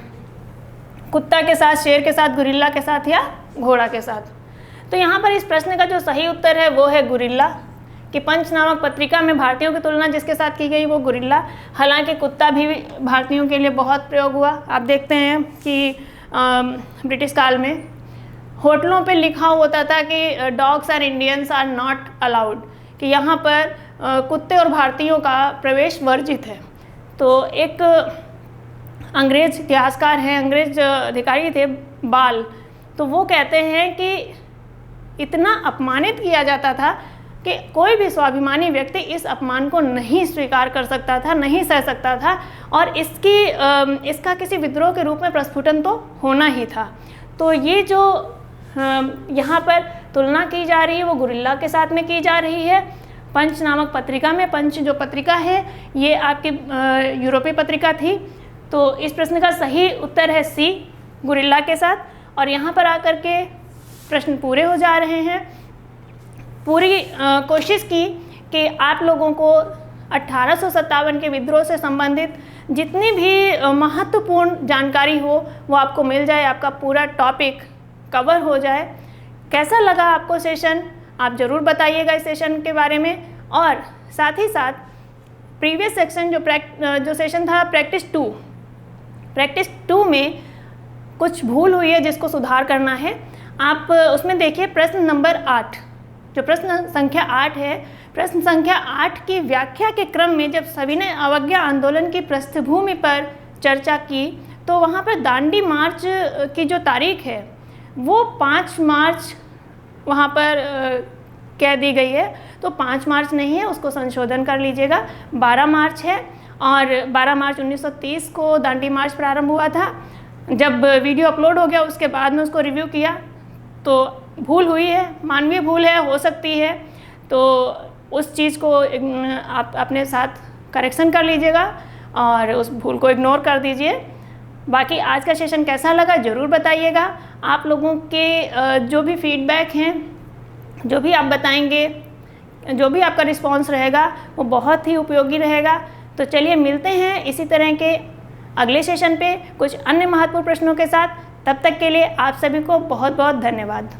कुत्ता के साथ, शेर के साथ, गुरिल्ला के साथ या घोड़ा के साथ? तो यहाँ पर इस प्रश्न का जो सही उत्तर है वो है गुरिल्ला। कि पंच नामक पत्रिका में भारतीयों की तुलना जिसके साथ की गई वो गुरिल्ला। हालांकि कुत्ता भी भारतीयों के लिए बहुत प्रयोग हुआ। आप देखते हैं कि ब्रिटिश काल में होटलों पे लिखा होता था कि dogs are Indians are not allowed, कि यहाँ पर कुत्ते और भारतीयों का प्रवेश वर्जित है। तो एक अंग्रेज इतिहासकार हैं, अंग्रेज अधिकारी थे बाल, तो वो कहते हैं कि इतना अपमानित किया जाता था कि कोई भी स्वाभिमानी व्यक्ति इस अपमान को नहीं स्वीकार कर सकता था, नहीं सह सकता था, और इसका किसी विद्रोह के रूप में प्रस्फुटन तो होना ही था। तो ये जो यहाँ पर तुलना की जा रही है वो गुरिल्ला के साथ में की जा रही है। पंच नामक पत्रिका में, पंच जो पत्रिका है ये आपकी यूरोपीय पत्रिका थी। तो इस प्रश्न का सही उत्तर है सी, गुरिल्ला के साथ। और यहाँ पर आकर के प्रश्न पूरे हो जा रहे हैं। पूरी कोशिश की कि आप लोगों को 1857 के विद्रोह से संबंधित जितनी भी महत्वपूर्ण जानकारी हो वो आपको मिल जाए, आपका पूरा टॉपिक कवर हो जाए। कैसा लगा आपको सेशन, आप ज़रूर बताइएगा इस सेशन के बारे में। और साथ ही साथ प्रीवियस सेक्शन जो सेशन था प्रैक्टिस 2 में कुछ भूल हुई है जिसको सुधार करना है। आप उसमें देखिए प्रश्न नंबर 8, जो प्रश्न संख्या 8 है, प्रश्न संख्या 8 की व्याख्या के क्रम में जब सभी ने अवज्ञा आंदोलन की पृष्ठभूमि पर चर्चा की तो वहाँ पर दांडी मार्च की जो तारीख है वो 5 मार्च वहाँ पर कह दी गई है। तो 5 मार्च नहीं है, उसको संशोधन कर लीजिएगा, 12 मार्च है। और 12 मार्च 1930 को दांडी मार्च प्रारंभ हुआ था। जब वीडियो अपलोड हो गया उसके बाद में उसको रिव्यू किया तो भूल हुई है, मानवीय भूल है, हो सकती है, तो उस चीज़ को आप अपने साथ करेक्शन कर लीजिएगा और उस भूल को इग्नोर कर दीजिए। बाकी आज का सेशन कैसा लगा ज़रूर बताइएगा। आप लोगों के जो भी फीडबैक हैं, जो भी आप बताएंगे, जो भी आपका रिस्पांस रहेगा वो बहुत ही उपयोगी रहेगा। तो चलिए मिलते हैं इसी तरह के अगले सेशन पे कुछ अन्य महत्वपूर्ण प्रश्नों के साथ। तब तक के लिए आप सभी को बहुत बहुत धन्यवाद।